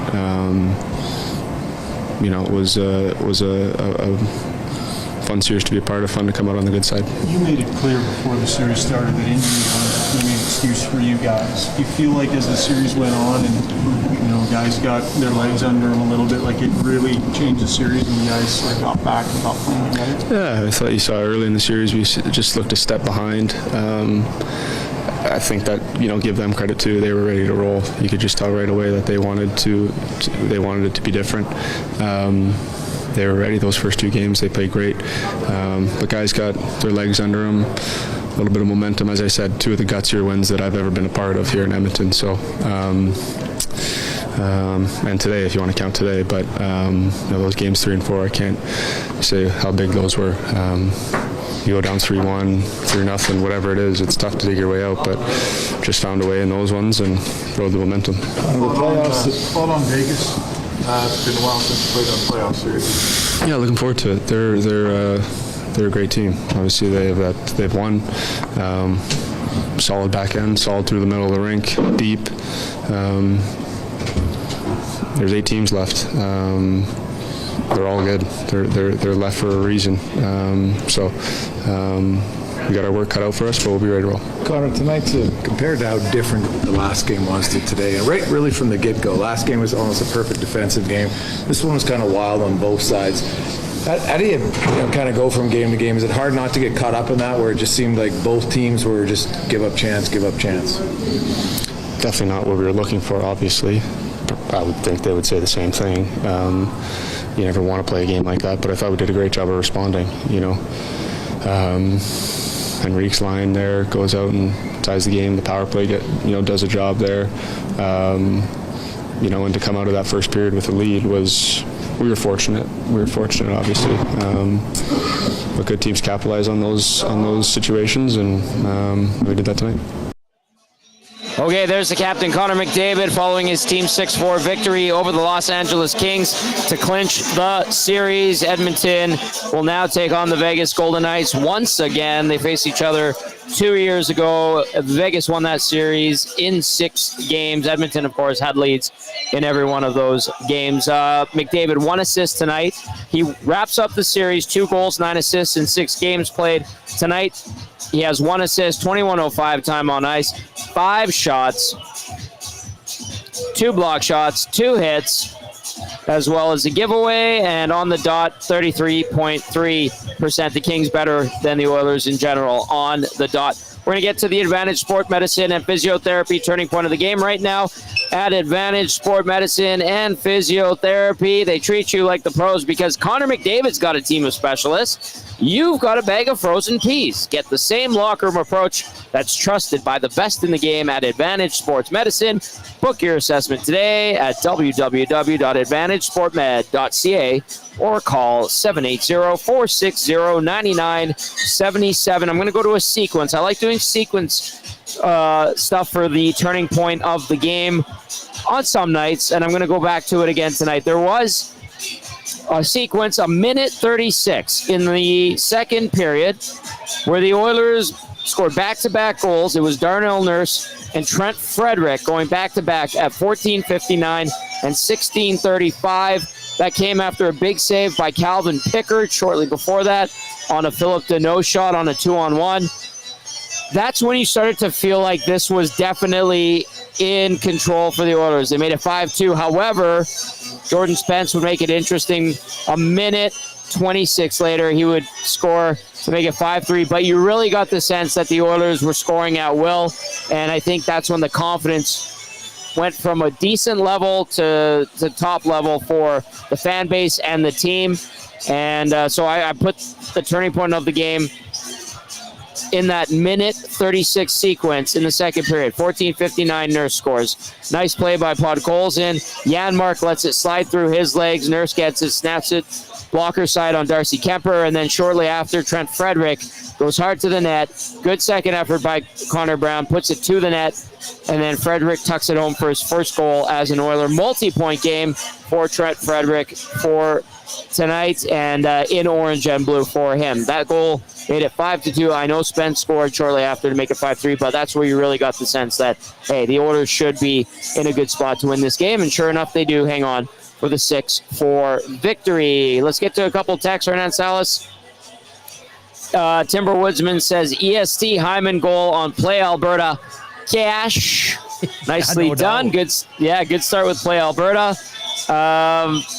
It was a fun series to be a part of, fun to come out on the good side. You made it clear before the series started that injuries weren't an excuse for you guys. Do you feel like as the series went on and guys got their legs under them a little bit, like it really changed the series and you guys got back and got playing together? Yeah, I thought you saw early in the series we just looked a step behind. I think that give them credit too. They were ready to roll. You could just tell right away that they wanted it to be different. They were ready those first 2 games. They played great. But guys got their legs under them. A little bit of momentum, as I said. 2 of the gutsier wins that I've ever been a part of here in Edmonton. So, and today, if you want to count today, but those games 3 and 4, I can't say how big those were. You go down 3-1, 3-0, whatever it is, it's tough to dig your way out, but just found a way in those ones and rode the momentum. Fall on Vegas. It's been a while since you played a playoff series. Yeah, looking forward to it. They're a great team. Obviously, they've won. Solid back end, solid through the middle of the rink, deep. There's 8 teams left. They're all good. They're left for a reason. We got our work cut out for us, but we'll be ready to roll. Connor, tonight, compared to how different the last game was to today, and really from the get-go, last game was almost a perfect defensive game. This one was kind of wild on both sides. How do you kind of go from game to game? Is it hard not to get caught up in that, where it just seemed like both teams were just give up chance? Definitely not what we were looking for, obviously. I would think they would say the same thing. You never want to play a game like that, but I thought we did a great job of responding. Henrique's line there goes out and privatize the game. The power play does a job there. And to come out of that first period with a lead we were fortunate. We were fortunate, obviously. But good teams capitalize on those situations, and we did that tonight. Okay, there's the captain, Connor McDavid, following his Team 6-4 victory over the Los Angeles Kings to clinch the series. Edmonton will now take on the Vegas Golden Knights once again. They faced each other 2 years ago. Vegas won that series in 6 games. Edmonton, of course, had leads in every one of those games. McDavid, 1 assist tonight. He wraps up the series, 2 goals, 9 assists in 6 games played tonight. He has 1 assist, 21:05 time on ice, 5 shots, 2 block shots, 2 hits, as well as a giveaway, and on the dot, 33.3%. The Kings better than the Oilers in general on the dot. We're going to get to the Advantage Sport Medicine and Physiotherapy turning point of the game right now. At Advantage Sport Medicine and Physiotherapy, they treat you like the pros because Connor McDavid's got a team of specialists. You've got a bag of frozen peas. Get the same locker room approach that's trusted by the best in the game at Advantage Sports Medicine. Book your assessment today at www.advantagesportmed.ca or call 780-460-9977. I'm going to go to a sequence. I like doing sequence stuff for the turning point of the game on some nights, and I'm going to go back to it again tonight. There was a sequence, a minute 36 in the second period, where the Oilers scored back-to-back goals. It was Darnell Nurse and Trent Frederick going back-to-back at 14:59 and 16:35. That came after a big save by Calvin Pickard shortly before that on a Philip Deneau shot on a 2-on-1. That's when you started to feel like this was definitely in control for the Oilers. They made it 5-2. However, Jordan Spence would make it interesting. A minute 26 later, he would score to make it 5-3. But you really got the sense that the Oilers were scoring at will, and I think that's when the confidence went from a decent level to top level for the fan base and the team. And so I put the turning point of the game in that minute 36 sequence in the second period. 14:59, Nurse scores. Nice play by Podkolzin. Janmark lets it slide through his legs. Nurse gets it, snaps it, blocker side on Darcy Kemper, and then shortly after, Trent Frederick goes hard to the net. Good second effort by Connor Brown, puts it to the net, and then Frederick tucks it home for his first goal as an Oiler. Multi-point game for Trent Frederick for tonight, and in orange and blue for him. That goal made it 5-2. I know Spence scored shortly after to make it 5-3, but that's where you really got the sense that, hey, the Oilers should be in a good spot to win this game, and sure enough, they do. Hang on for the 6-4 victory. Let's get to a couple texts. Hernan Salas. Timber Woodsman says, EST Hyman goal on Play Alberta. Cash. Nicely done. Good start with Play Alberta.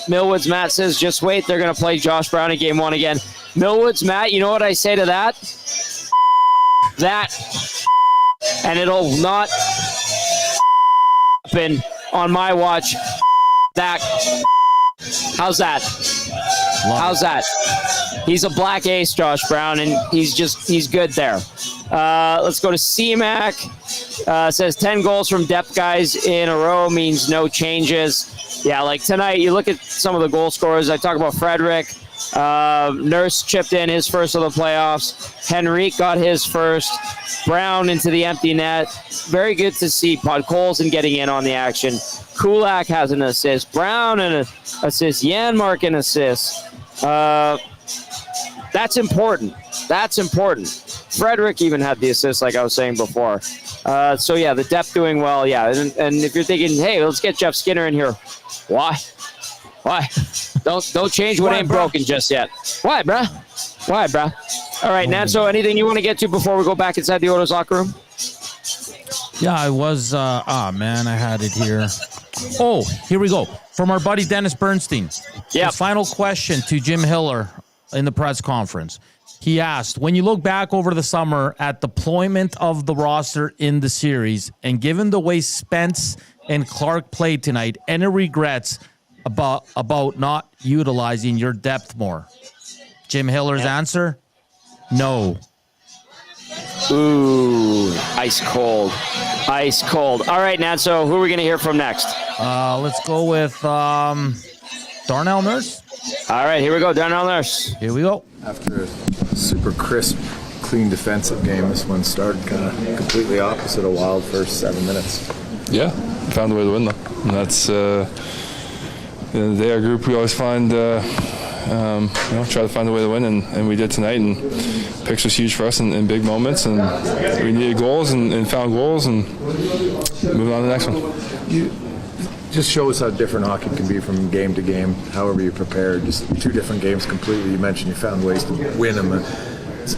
Millwood's Matt says, just wait, they're going to play Josh Brown in game 1 again. Millwood's Matt, you know what I say to that? That. And it'll not happen on my watch. That. How's that? How's that? He's a black ace, Josh Brown, and he's good there. Let's go to C-Mac. Says 10 goals from depth guys in a row means no changes. Yeah, like tonight, you look at some of the goal scorers. I talk about Frederick. Nurse chipped in his first of the playoffs. Henrique got his first. Brown into the empty net. Very good to see Podkolzin getting in on the action. Kulak has an assist. Brown an assist. Janmark an assist. That's important. That's important. Frederick even had the assist, like I was saying before. So, yeah, the depth doing well, yeah. And if you're thinking, hey, let's get Jeff Skinner in here. Why? Don't change what ain't broken just yet. Why, bruh? All right, Nanso, anything you want to get to before we go back inside the Oilers locker room? Yeah, I was, I had it here. Oh, here we go. From our buddy Dennis Bernstein. Yeah. Final question to Jim Hiller in the press conference. He asked, when you look back over the summer at deployment of the roster in the series, and given the way Spence and Clark played tonight, any regrets about not utilizing your depth more? Jim Hiller's answer, no. Ooh, ice cold. Ice cold. All right, Nat, so who are we going to hear from next? Let's go with Darnell Nurse. All right, here we go. Darnell Nurse. Here we go. After a super crisp, clean defensive game, this one started kind of completely opposite a wild first 7 minutes. Yeah, found a way to win though. And that's the end of the day, our group, we always find, try to find a way to win, and we did tonight. And picks was huge for us in big moments, and we needed goals and found goals, and moving on to the next one. You just show us how different hockey can be from game to game, however you prepare. Just two different games completely. You mentioned you found ways to win them.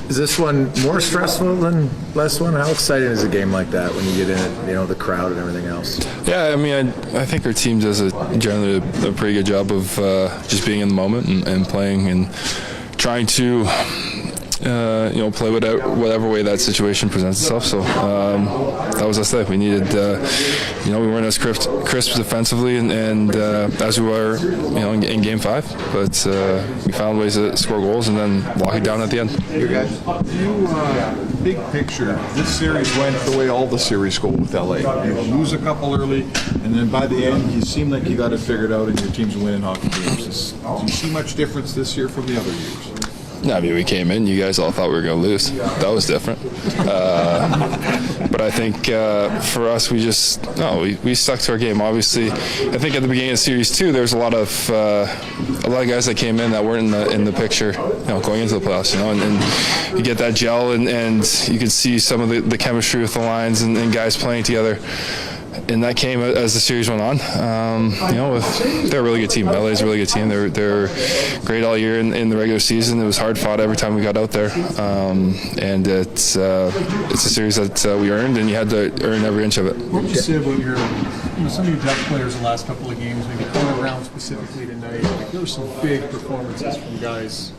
Is this one more stressful than last one? How exciting is a game like that when you get in it, the crowd and everything else? Yeah, I mean, I think our team does generally a pretty good job of just being in the moment and playing and trying to play whatever way that situation presents itself. So that was us today. We needed, we weren't as crisp defensively and as we were, in Game 5. But we found ways to score goals and then lock it down at the end. You guys, big picture, this series went the way all the series go with LA. You lose a couple early, and then by the end, you seem like you got it figured out, and your team's winning hockey games. Do you see much difference this year from the other years? No, I mean, we came in, you guys all thought we were going to lose. That was different. But I think for us, we stuck to our game. Obviously, I think at the beginning of Series 2, there's a lot of guys that came in that weren't in the picture, going into the playoffs, and you get that gel, and you can see some of the chemistry with the lines and guys playing together. And that came as the series went on. They're a really good team. LA's a really good team. They're great all year in the regular season. It was hard fought every time we got out there, and it's a series that we earned, and you had to earn every inch of it. What would you say about some of your depth players the last couple of games, maybe Connor Brown specifically tonight? There were some big performances from guys,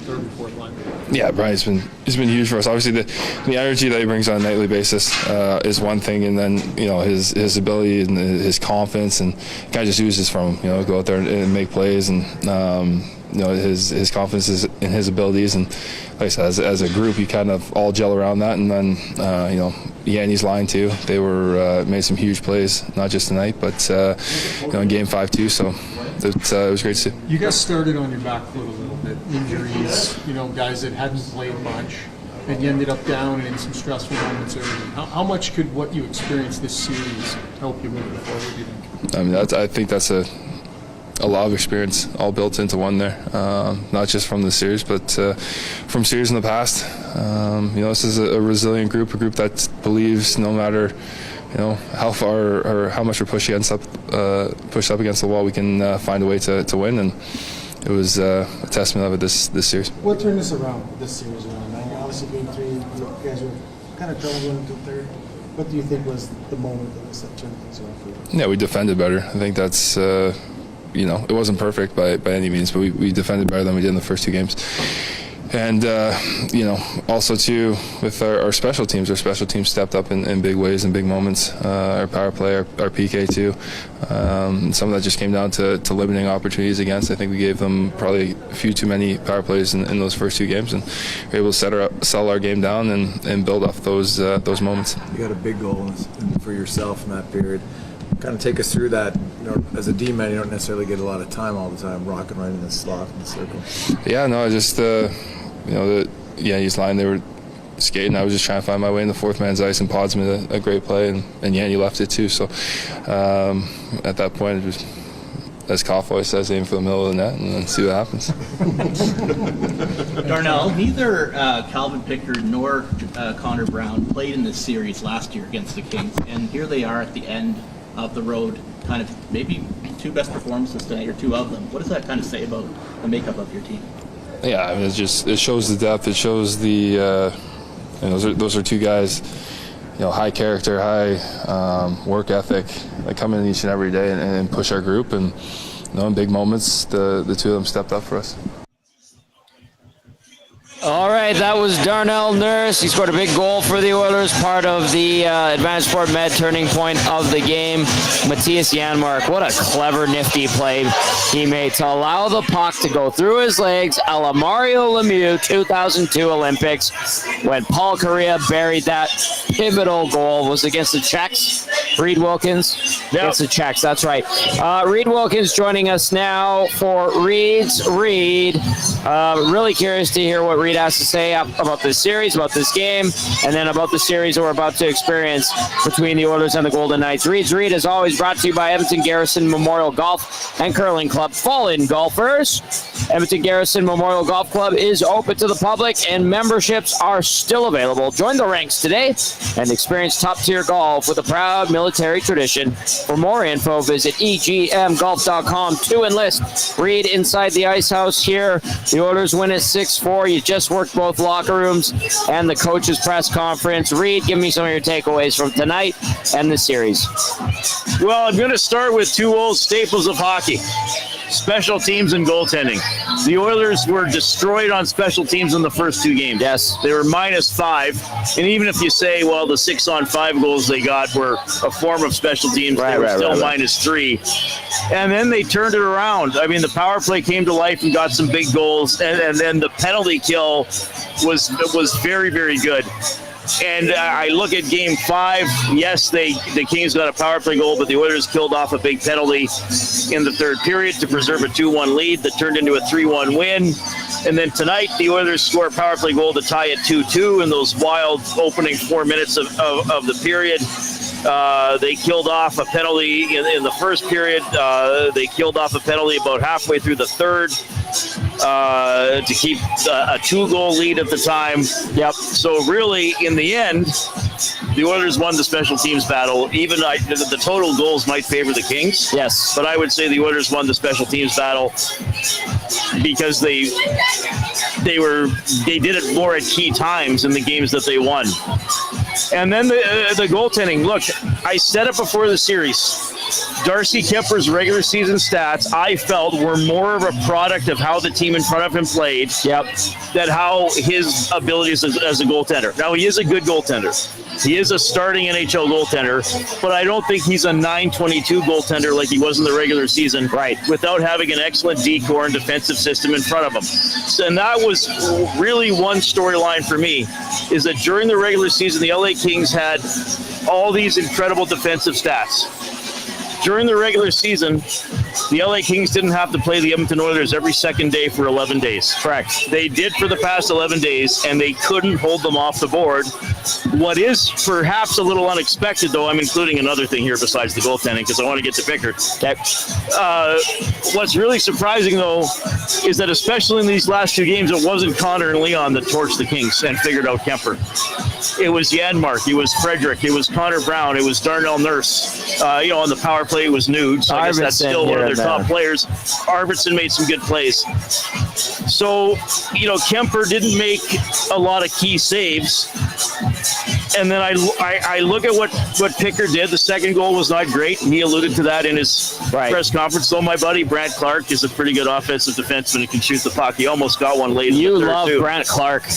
third and fourth line. Yeah, Brian's been huge for us. Obviously, the energy that he brings on a nightly basis is one thing, and then his ability and his confidence, and kind of just oozes from him. Go out there and make plays, and his confidence is in his abilities, and like I said, as a group, you kind of all gel around that, and then Yanni's line too. They were made some huge plays, not just tonight, but in Game 5 too. So it was great to see. You guys started on your back foot a little bit. Injuries, guys that hadn't played much, and you ended up down in some stressful moments early. How much could what you experienced this series help you moving forward, do you think? I mean, I think that's a lot of experience all built into one there, not just from the series, but from series in the past. This is a resilient group, a group that believes no matter how far or how much we're pushed up against the wall, we can find a way to win, and it was a testament of it this series. What turned this around, this series around? Obviously, Game 3, you guys were kind of trouble into third. What do you think was the moment that turned things around for you? Yeah, we defended better. I think that's it wasn't perfect by any means, but we defended better than we did in the first two games. And, also, too, with our special teams stepped up in big ways, in big moments. Our power play, our PK, too. Some of that just came down to limiting opportunities against. I think we gave them probably a few too many power plays in those first two games, and we were able to settle our game down and build off those moments. You got a big goal for yourself in that period. Kind of take us through that. As a D-man, you don't necessarily get a lot of time all the time, rocking right in the slot in the circle. Yeah, no, just the Yanni's line, they were skating. I was just trying to find my way in the fourth man's ice, and Pods made a great play, and Yanni left it too. So at that point, it was, as Koff always says, aim for the middle of the net and then see what happens. Darnell, neither Calvin Pickard nor Connor Brown played in this series last year against the Kings, and here they are at the end of the road, kind of maybe two best performances tonight, or two of them. What does that kind of say about the makeup of your team? Yeah, I mean, it shows the depth. It shows the those are two guys, high character, high work ethic. They come in each and every day and push our group, and in big moments, the two of them stepped up for us. All right, that was Darnell Nurse. He scored a big goal for the Oilers, part of the Advanced Sport Med turning point of the game. Matthias Janmark, what a clever, nifty play he made to allow the puck to go through his legs, a la Mario Lemieux 2002 Olympics, when Paul Correa buried that pivotal goal. Was against the Czechs, Reid Wilkins. Yep. Against the Czechs, that's right. Reid Wilkins joining us now for Reid's Reid. Really curious to hear what Reid has to say about this series, about this game, and then about the series we're about to experience between the Oilers and the Golden Knights. Reid's Reid is always brought to you by Edmonton Garrison Memorial Golf and Curling Club. Fall in, golfers. Edmonton Garrison Memorial Golf Club is open to the public, and memberships are still available. Join the ranks today and experience top-tier golf with a proud military tradition. For more info, visit egmgolf.com to enlist. Reid inside the ice house here. The Oilers win at 6-4. You just worked both locker rooms and the coaches' press conference. Reid, give me some of your takeaways from tonight and the series. Well, I'm going to start with two old staples of hockey. Special teams and goaltending. The Oilers were destroyed on special teams in the first two games. Yes. They were -5. And even if you say, well, the 6-on-5 goals they got were a form of special teams, they were still -3. And then they turned it around. I mean, the power play came to life and got some big goals. And then the penalty kill was very, very good. And I look at Game 5. Yes, the Kings got a power play goal, but the Oilers killed off a big penalty in the third period to preserve a 2-1 lead that turned into a 3-1 win. And then tonight, the Oilers score a power play goal to tie it 2-2 in those wild opening 4 minutes of the period. They killed off a penalty in the first period. They killed off a penalty about halfway through the third to keep a 2-goal lead at the time. Yep. So really, in the end, the Oilers won the special teams battle. Even the total goals might favor the Kings. Yes. But I would say the Oilers won the special teams battle because they did it more at key times in the games that they won. And then the goaltending. Look, I said it before the series. Darcy Kemper's regular season stats, I felt, were more of a product of how the team in front of him played than how his abilities as a goaltender. Now, he is a good goaltender. He is a starting NHL goaltender, but I don't think he's a .922 goaltender like he was in the regular season, without having an excellent D-core and defensive system in front of him. And that was really one storyline for me, is that during the regular season, the LA Kings had all these incredible defensive stats. During the regular season, the LA Kings didn't have to play the Edmonton Oilers every second day for 11 days. Correct. They did for the past 11 days, and they couldn't hold them off the board. What is perhaps a little unexpected, though, I'm including another thing here besides the goaltending because I want to get to Pickard. What's really surprising, though, is that especially in these last two games, it wasn't Connor and Leon that torched the Kings and figured out Kemper. It was Janmark, it was Frederick, it was Connor Brown, it was Darnell Nurse. On the power play, it was Nude, so I guess that's still one of their top players. Arvidsson made some good plays. So, Kemper didn't make a lot of key saves. And then I look at what Pickard did. The second goal was not great. He alluded to that in his press conference. Though my buddy Brant Clark is a pretty good offensive defenseman and can shoot the puck. He almost got one late in the third, love too. Brant Clark.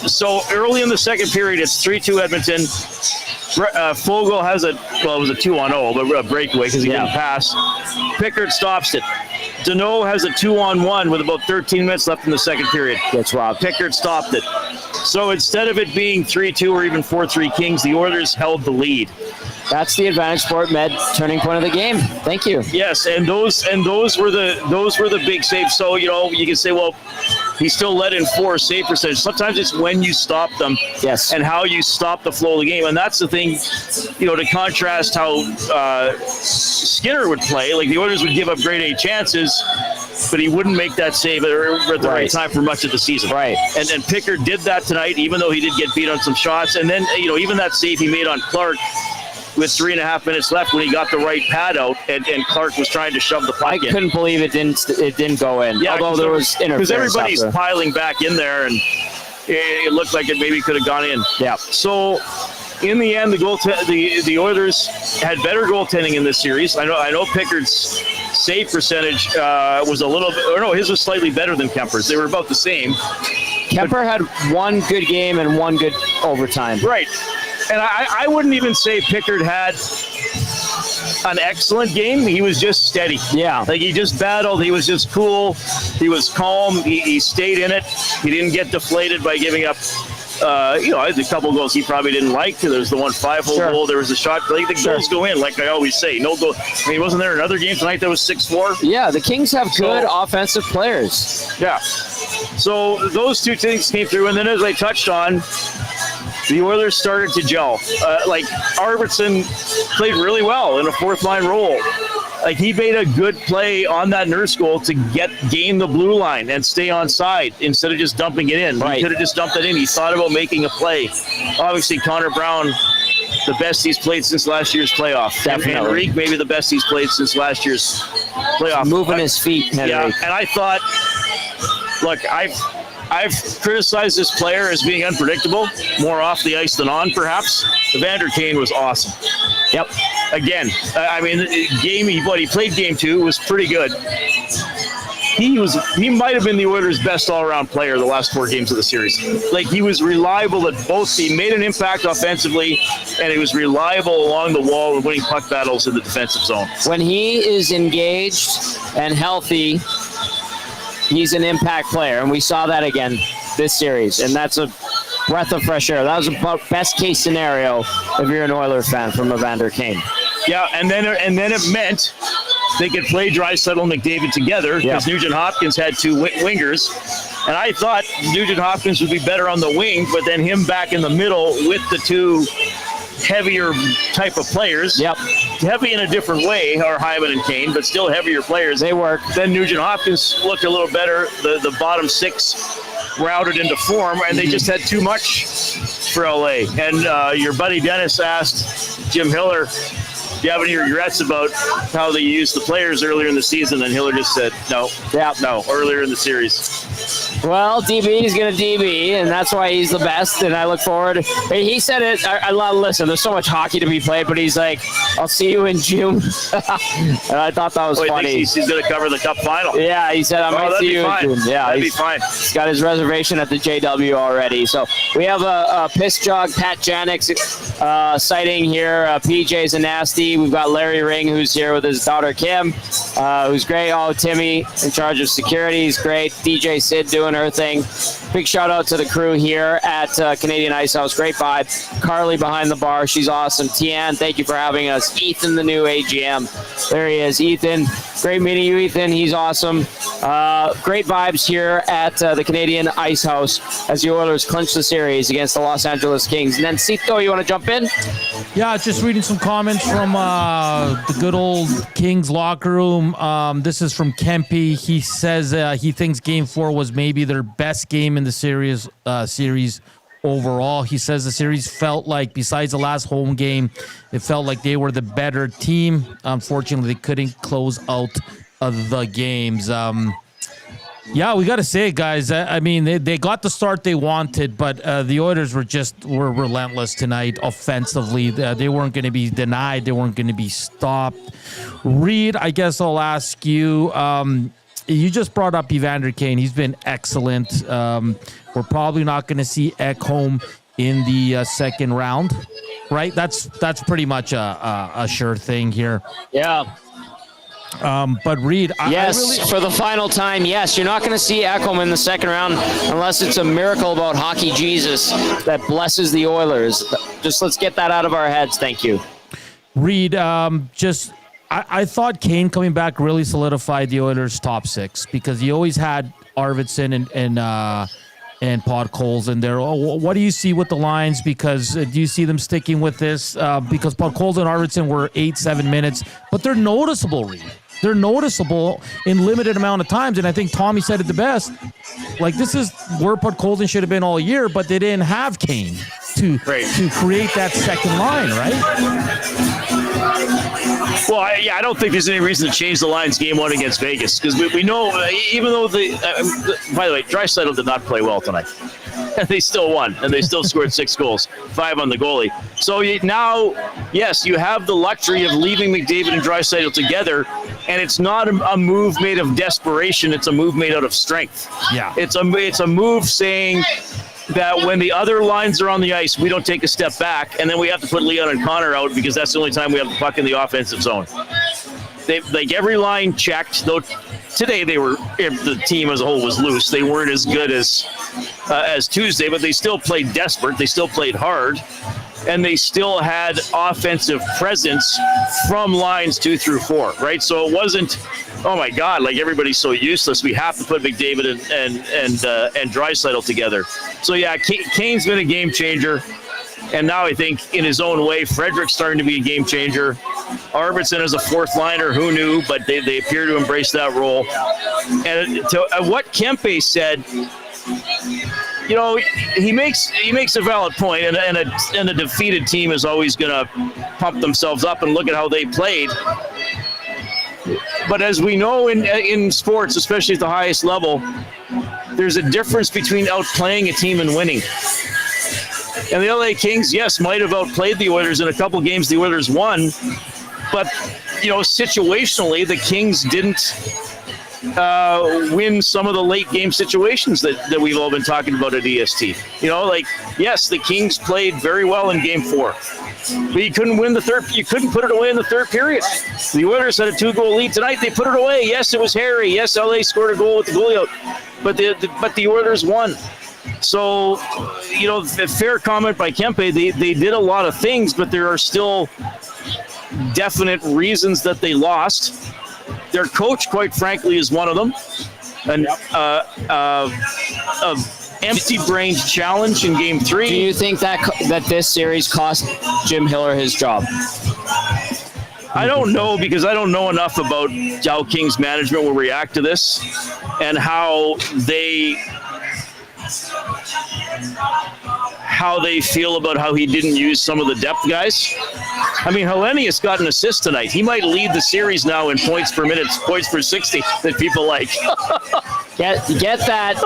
So early in the second period, it's 3-2 Edmonton. Fogle has it was a 2-on-0, but a breakaway because he didn't pass. Pickard stops it. Deneau has a 2-on-1 with about 13 minutes left in the second period. That's right. Pickard stopped it. So instead of it being 3-2 or even 4-3 Kings, the Oilers held the lead. That's the Advantage Sport Med turning point of the game. Thank you. Yes, and those were the big saves. So you can say, well, he still let in 4 save percentage. Sometimes it's when you stop them, and how you stop the flow of the game, and that's the thing. To contrast how Skinner would play, like the Oilers would give up grade A chances, but he wouldn't make that save at the right time for much of the season. Right. And Pickard did that tonight, even though he did get beat on some shots, and then even that save he made on Clark with 3.5 minutes left when he got the right pad out and Clark was trying to shove the puck in. I couldn't believe it didn't go in. Yeah, although there was interference. Because everybody's piling back in there and it looked like it maybe could have gone in. Yeah. So in the end, the Oilers had better goaltending in this series. I know Pickard's save percentage was a little bit, or no, his was slightly better than Kemper's. They were about the same. Kemper had one good game and one good overtime. Right. And I wouldn't even say Pickard had an excellent game. He was just steady. Yeah. Like, he just battled. He was just cool. He was calm. He stayed in it. He didn't get deflated by giving up, a couple goals he probably didn't like. There's the 1-5-hole goal. There was a shot. Like, the goals go in, like I always say. No goal. I mean, wasn't there another game tonight that was 6-4? Yeah, the Kings have good offensive players. Yeah. So those two things came through. And then, as I touched on, the Oilers started to gel. Arvidsson played really well in a fourth-line role. Like, he made a good play on that Nurse goal to gain the blue line and stay on side instead of just dumping it in. Right. He could have just dumped it in. He thought about making a play. Obviously, Connor Brown, the best he's played since last year's playoff. Definitely. And Henrique, maybe the best he's played since last year's playoff. Moving his feet, Henrique. Yeah, and I thought, look, I've criticized this player as being unpredictable, more off the ice than on, perhaps. Evander Kane was awesome. Yep. Again, he played game 2 was pretty good. He might have been the Oilers' best all-around player the last 4 games of the series. Like, he was reliable at both. He made an impact offensively, and he was reliable along the wall and winning puck battles in the defensive zone. When he is engaged and healthy, he's an impact player, and we saw that again this series, and that's a breath of fresh air. That was about best case scenario if you're an Oilers fan from Evander Kane. Yeah, and then it meant they could play Draisaitl and McDavid together because Nugent Hopkins had 2 wingers, and I thought Nugent Hopkins would be better on the wing, but then him back in the middle with the 2 heavier type of players. Yep. Heavy in a different way are Hyman and Kane, but still heavier players. They work. Then Nugent Hopkins looked a little better. The bottom 6 rounded into form, and they just had too much for LA. And your buddy Dennis asked Jim Hiller, do you have any regrets about how they used the players earlier in the season? And Hiller just said, no, earlier in the series. Well, DB is going to DB, and that's why he's the best, and I look forward. He said it, listen, there's so much hockey to be played, but he's like, I'll see you in June. And I thought that was funny. He's going to cover the Cup final. Yeah, he said, I might see you in June. Yeah, that'd be fine. He's got his reservation at the JW already. So we have a piss jog, Pat Janik's sighting here. PJ's a nasty. We've got Larry Ring, who's here with his daughter Kim, who's great. Oh, Timmy in charge of security. He's great. DJ Sid doing her thing. Big shout out to the crew here at Canadian Ice House. Great vibe. Carly behind the bar. She's awesome. Tian, thank you for having us. Ethan, the new AGM. There he is. Ethan, great meeting you, Ethan. He's awesome. Great vibes here at the Canadian Ice House as the Oilers clinch the series against the Los Angeles Kings. And then, Cito, you want to jump in? Yeah, just reading some comments from the good old Kings locker room. This is from Kempe. He says he thinks Game 4 was maybe their best game in the series overall. He says the series felt like, besides the last home game, it felt like they were the better team. Unfortunately, they couldn't close out of the games. Yeah, we got to say it, guys. I mean, they got the start they wanted, but the Oilers were relentless tonight offensively. They weren't going to be denied. They weren't going to be stopped. Reid, I guess I'll ask you. You just brought up Evander Kane. He's been excellent. We're probably not going to see Ekholm in the second round, right? That's pretty much a sure thing here. Yeah. But Reid, for the final time, yes, you're not going to see Ekholm in the second round unless it's a miracle about hockey Jesus that blesses the Oilers. Just let's get that out of our heads. Thank you. Reid, I thought Kane coming back really solidified the Oilers' top 6 because he always had Arvidsson and Podkolzin in there. What do you see with the lines? Because do you see them sticking with this? Because Podkolzin and Arvidsson were 8-7 minutes, but they're noticeable, Reid. They're noticeable in limited amount of times, and I think Tommy said it the best. Like, this is where Podkolzin should have been all year, but they didn't have Kane to create that second line, right? Well, I don't think there's any reason to change the lines game 1 against Vegas because we know, even though by the way, Draisaitl did not play well tonight. and they still won, and they still scored 6 goals, 5 on the goalie. So now, yes, you have the luxury of leaving McDavid and Draisaitl together, and it's not a move made of desperation. It's a move made out of strength. Yeah. It's a move saying that when the other lines are on the ice, we don't take a step back, and then we have to put Leon and Connor out because that's the only time we have the puck in the offensive zone. Like every line checked, though today the team as a whole was loose. They weren't as good as Tuesday, but they still played desperate. They still played hard, and they still had offensive presence from lines 2 through 4, right? So it wasn't, oh my God, like everybody's so useless. We have to put McDavid and Draisaitl together. So yeah, Kane's been a game changer. And now I think in his own way, Frederick's starting to be a game changer. Arvidsson is a 4th liner, who knew, but they appear to embrace that role. And to what Kempe said, you know, he makes a valid point, and a defeated team is always going to pump themselves up and look at how they played. But as we know in sports, especially at the highest level, there's a difference between outplaying a team and winning. And the LA Kings, yes, might have outplayed the Oilers in a couple games. The Oilers won, but you know, situationally, the Kings didn't win some of the late game situations that we've all been talking about at EST. You know, like yes, the Kings played very well in Game 4, but you couldn't win the third. You couldn't put it away in the third period. The Oilers had a 2-goal lead tonight. They put it away. Yes, it was hairy. Yes, LA scored a goal with the goalie out, but the Oilers won. So, you know, fair comment by Kempe. They did a lot of things, but there are still definite reasons that they lost. Their coach, quite frankly, is one of them. An empty-brained challenge in Game 3. Do you think that this series cost Jim Hiller his job? I don't know, because I don't know enough about how Kings management will react to this and how they feel about how he didn't use some of the depth guys. I mean, Hellenius got an assist tonight. He might lead the series now in points per minute, points per 60 that people like. Get that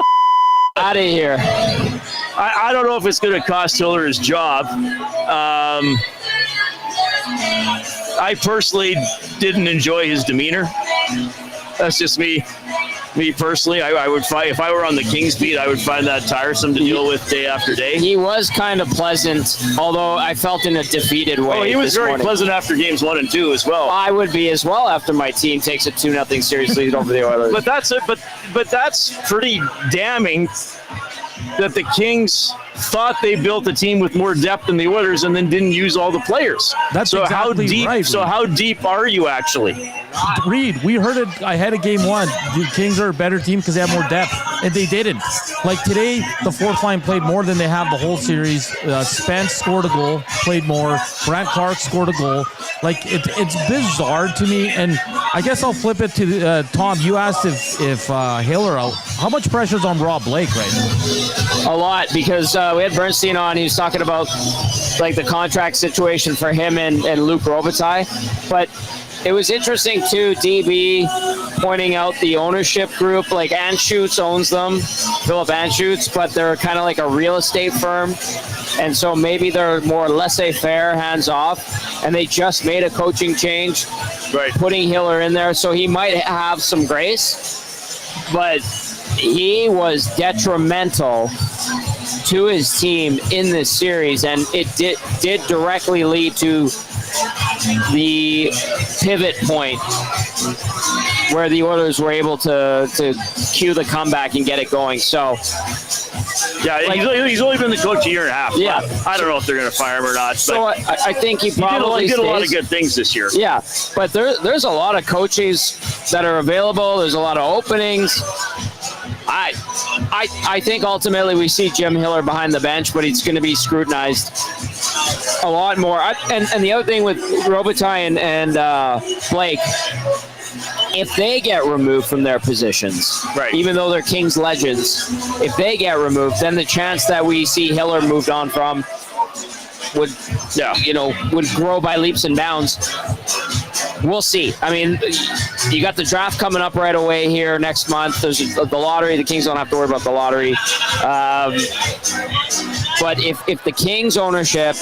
out of here. I don't know if it's going to cost Hiller his job. I personally didn't enjoy his demeanor. That's just me personally. I would find, if I were on the Kings beat, I would find that tiresome to deal with day after day. He was kind of pleasant, although I felt in a defeated way. Oh, he was very pleasant after games 1 and 2 as well. I would be as well after my team takes a 2-0 series lead over the Oilers. But that's it. But that's pretty damning that the Kings thought they built a team with more depth than the Oilers and then didn't use all the players. That's so exactly how deep, right. So how deep are you actually? Reid, we heard it ahead of Game 1. The Kings are a better team because they have more depth, and they didn't. Like today, the 4th line played more than they have the whole series. Spence scored a goal, played more. Brant Clark scored a goal. Like it's bizarre to me, and I guess I'll flip it to Tom. You asked if Hiller, how much pressure's on Rob Blake right now? A lot, because we had Bernstein on. He was talking about like the contract situation for him and Luke Robitaille, but it was interesting too, DB pointing out the ownership group. Like Anschutz owns them, Philip Anschutz, but they're kind of like a real estate firm. And so maybe they're more laissez-faire, hands-off, and they just made a coaching change, right, putting Hiller in there. So he might have some grace, but he was detrimental to his team in this series, and it did directly lead to the pivot point where the Oilers were able to cue the comeback and get it going. So, yeah, like, he's only been the coach a year and a half. Yeah, I don't know if they're going to fire him or not. So I think he probably did a lot of good things this year. Yeah, but there's a lot of coaches that are available. There's a lot of openings. I think ultimately we see Jim Hiller behind the bench, but he's going to be scrutinized a lot more. And the other thing with Robitaille and Blake, if they get removed from their positions, right, even though they're Kings legends, if they get removed, then the chance that we see Hiller moved on from would grow by leaps and bounds. we'll see. I mean, you got the draft coming up right away here next month. There's the lottery. The Kings don't have to worry about the lottery. But if the Kings ownership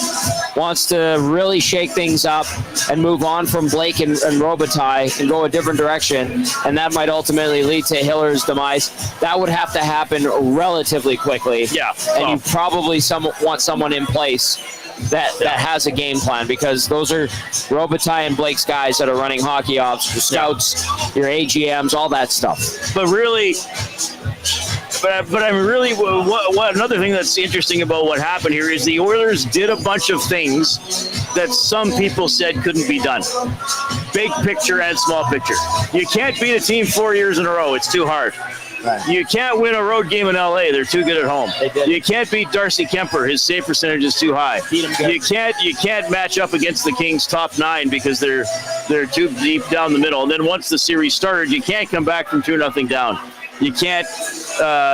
wants to really shake things up and move on from Blake and Robitaille and go a different direction, and that might ultimately lead to Hiller's demise, that would have to happen relatively quickly. Yeah. And you probably want someone in place that has a game plan, because those are Robitaille and Blake's guys that are running hockey ops, your scouts, your AGMs, all that stuff. But really, but I'm really, what another thing that's interesting about what happened here is the Oilers did a bunch of things that some people said couldn't be done. Big picture and small picture. You can't beat a team 4 years in a row. It's too hard. Right. You can't win a road game in LA. They're too good at home. You can't beat Darcy Kemper. His save percentage is too high. You can't match up against the Kings' top 9 because they're too deep down the middle. And then once the series started, you can't come back from 2-0 down. You can't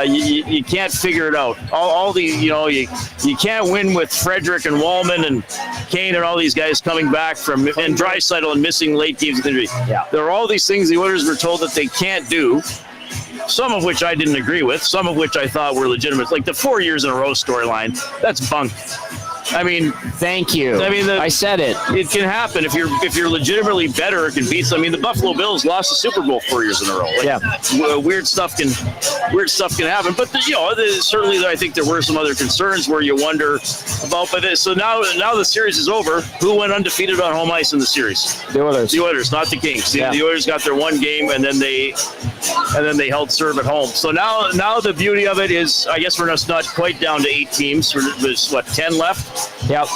you can't figure it out. All the you can't win with Frederick and Wallman and Kane and all these guys coming back from and Draisaitl and missing late games with injury. Yeah. There are all these things the Oilers were told that they can't do. Some of which I didn't agree with, some of which I thought were legitimate. Like the 4 years in a row storyline, that's bunk. I mean, thank you. I mean, I said it. It can happen if you're legitimately better. It can beat. I mean, the Buffalo Bills lost the Super Bowl 4 years in a row. Like, weird stuff can happen. But certainly, I think there were some other concerns where you wonder about. But so now the series is over. Who went undefeated on home ice in the series? The Oilers. The Oilers, not the Kings. The Oilers got their one game, and then they held serve at home. So now the beauty of it is, I guess we're just not quite down to 8 teams. There's 10 left. Yep.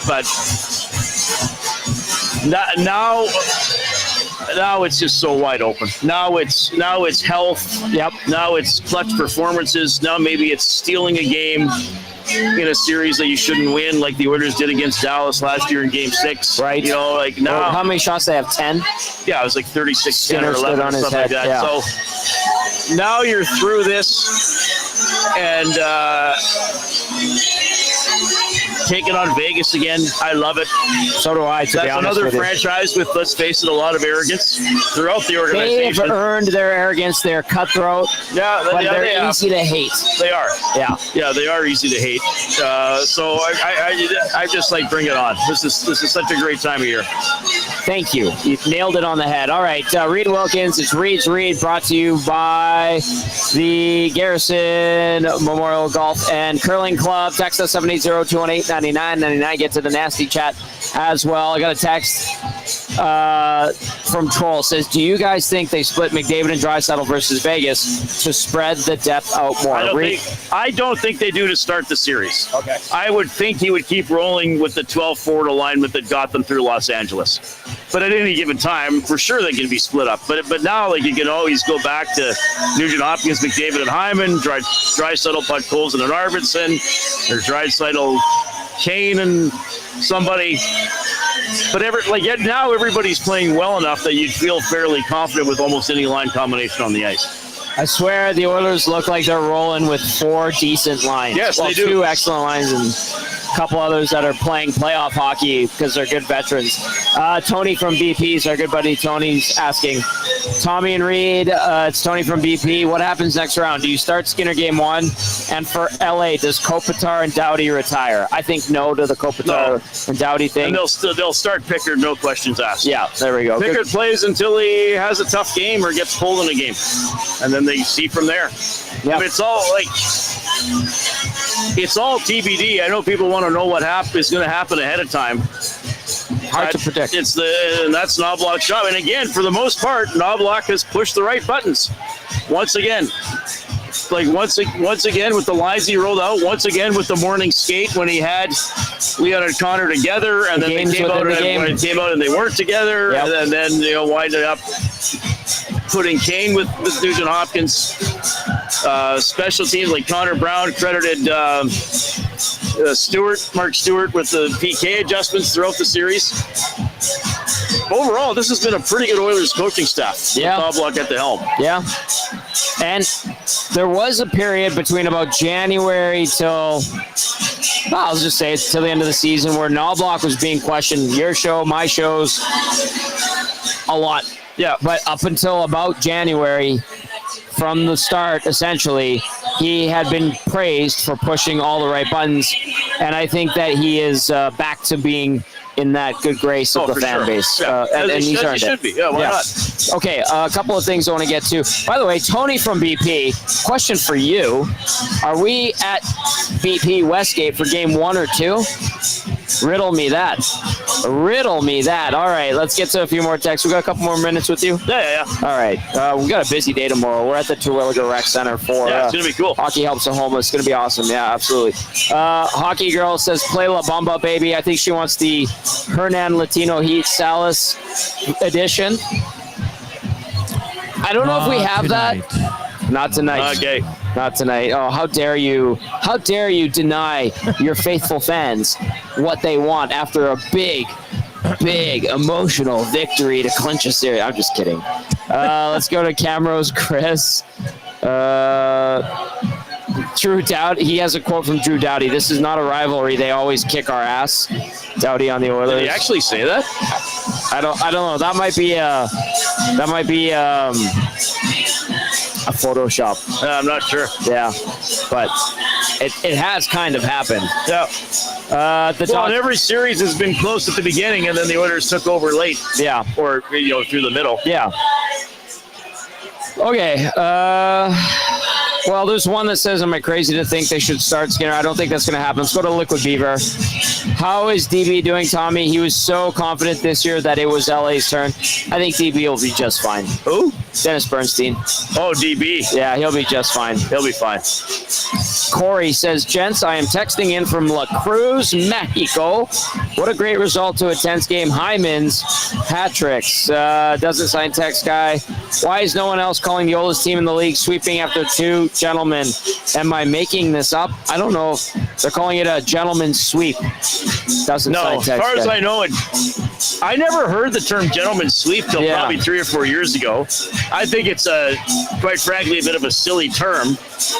But now it's just so wide open. Now it's health. Yep. Now it's clutch performances. Now maybe it's stealing a game in a series that you shouldn't win, like the Oilers did against Dallas last year in Game 6. Right. Like now. Well, how many shots they have? 10. Yeah, it was like 36-10 or 11 on or his something head. like that. Yeah. So now you're through this, and taking on Vegas again. I love it. So do I. That's another franchise with, let's face it, a lot of arrogance throughout the organization. They've earned their arrogance. They're cutthroat. Yeah, but they're easy to hate. They are. Yeah, they are easy to hate. So I just like, bring it on. This is such a great time of year. Thank you. You nailed it on the head. All right, Reid Wilkins. It's Reid's Reid, brought to you by the Garrison Memorial Golf and Curling Club. Text us 780-218-9999. Get to the nasty chat as well. I got a text from Troll. Says, do you guys think they split McDavid and Draisaitl versus Vegas to spread the depth out more? I don't think they do to start the series. Okay. I would think he would keep rolling with the 12 forward alignment that got them through Los Angeles. But at any given time, for sure they can be split up. But now, like, you can always go back to Nugent Hopkins, McDavid, and Hyman, Draisaitl, Podkolzin, and Arvidsson, or Draisaitl, Kane, and somebody. But now everybody's playing well enough that you'd feel fairly confident with almost any line combination on the ice. I swear the Oilers look like they're rolling with 4 decent lines. Yes, they do. 2 excellent lines and a couple others that are playing playoff hockey because they're good veterans. Tony from BP's, our good buddy Tony's asking, Tommy and Reid, it's Tony from BP. What happens next round? Do you start Skinner game 1? And for LA, does Kopitar and Doughty retire? I think no to the Kopitar and Doughty thing. And they'll start Pickard, no questions asked. Yeah, there we go. Pickard plays until he has a tough game or gets pulled in a game, and then they see from there. Yeah, I mean, it's all TBD. I know people want to know what is going to happen ahead of time. Hard to predict. And that's Knobloch's job. And again, for the most part, Knobloch has pushed the right buttons. Once again, once again with the lines he rolled out. Once again with the morning skate when we had Connor together, and then they came out and they weren't together, and then winded up putting Kane with Nugent Hopkins. Special teams like Connor Brown credited Mark Stewart with the PK adjustments throughout the series. Overall, this has been a pretty good Oilers coaching staff. Yeah. With Knobloch at the helm. Yeah. And there was a period between about January till Well, I'll just say it's till the end of the season where Knobloch was being questioned. Your show, my shows, a lot. Yeah, but up until about January, from the start, essentially, he had been praised for pushing all the right buttons, and I think that he is back to being in that good grace of the fan base. Yeah. And he's earned it. Should be. Yeah, why not? Okay, a couple of things I want to get to. By the way, Tony from BP, question for you. Are we at BP Westgate for game 1 or 2? Riddle me that. Riddle me that. All right, let's get to a few more texts. We got a couple more minutes with you? Yeah. All right. We got a busy day tomorrow. We're at the Terwilliger Rec Center for it's going to be cool. Hockey Helps the Homeless. It's going to be awesome. Yeah, absolutely. Hockey Girl says, play La Bamba, baby. I think she wants the Hernan Latino Heat Salas edition. I don't know if we have that. Not tonight. Okay. Not tonight. Oh, how dare you? How dare you deny your faithful fans what they want after a big emotional victory to clinch a series? I'm just kidding. Let's go to Camrose Chris. Drew Doughty. He has a quote from Drew Doughty. This is not a rivalry. They always kick our ass. Doughty on the Oilers. Did he actually say that? I don't know. That might be a Photoshop. I'm not sure. Yeah, but it has kind of happened. Yeah. And every series has been close at the beginning, and then the Oilers took over late. Yeah. Or through the middle. Yeah. Okay. Well, there's one that says, am I crazy to think they should start Skinner? I don't think that's going to happen. Let's go to Liquid Beaver. How is DB doing, Tommy? He was so confident this year that it was LA's turn. I think DB will be just fine. Who? Dennis Bernstein. Oh, DB. Yeah, he'll be just fine. He'll be fine. Corey says, gents, I am texting in from La Cruz, Mexico. What a great result to a 10th game. Hyman's hat tricks. Doesn't sign text guy. Why is no one else calling the oldest team in the league sweeping after 2 gentlemen? Am I making this up? I don't know if they're calling it a gentleman's sweep. Doesn't sign text as far as guy. I know, I never heard the term gentleman's sweep till probably 3 or 4 years ago. I think it's quite frankly a bit of a silly term.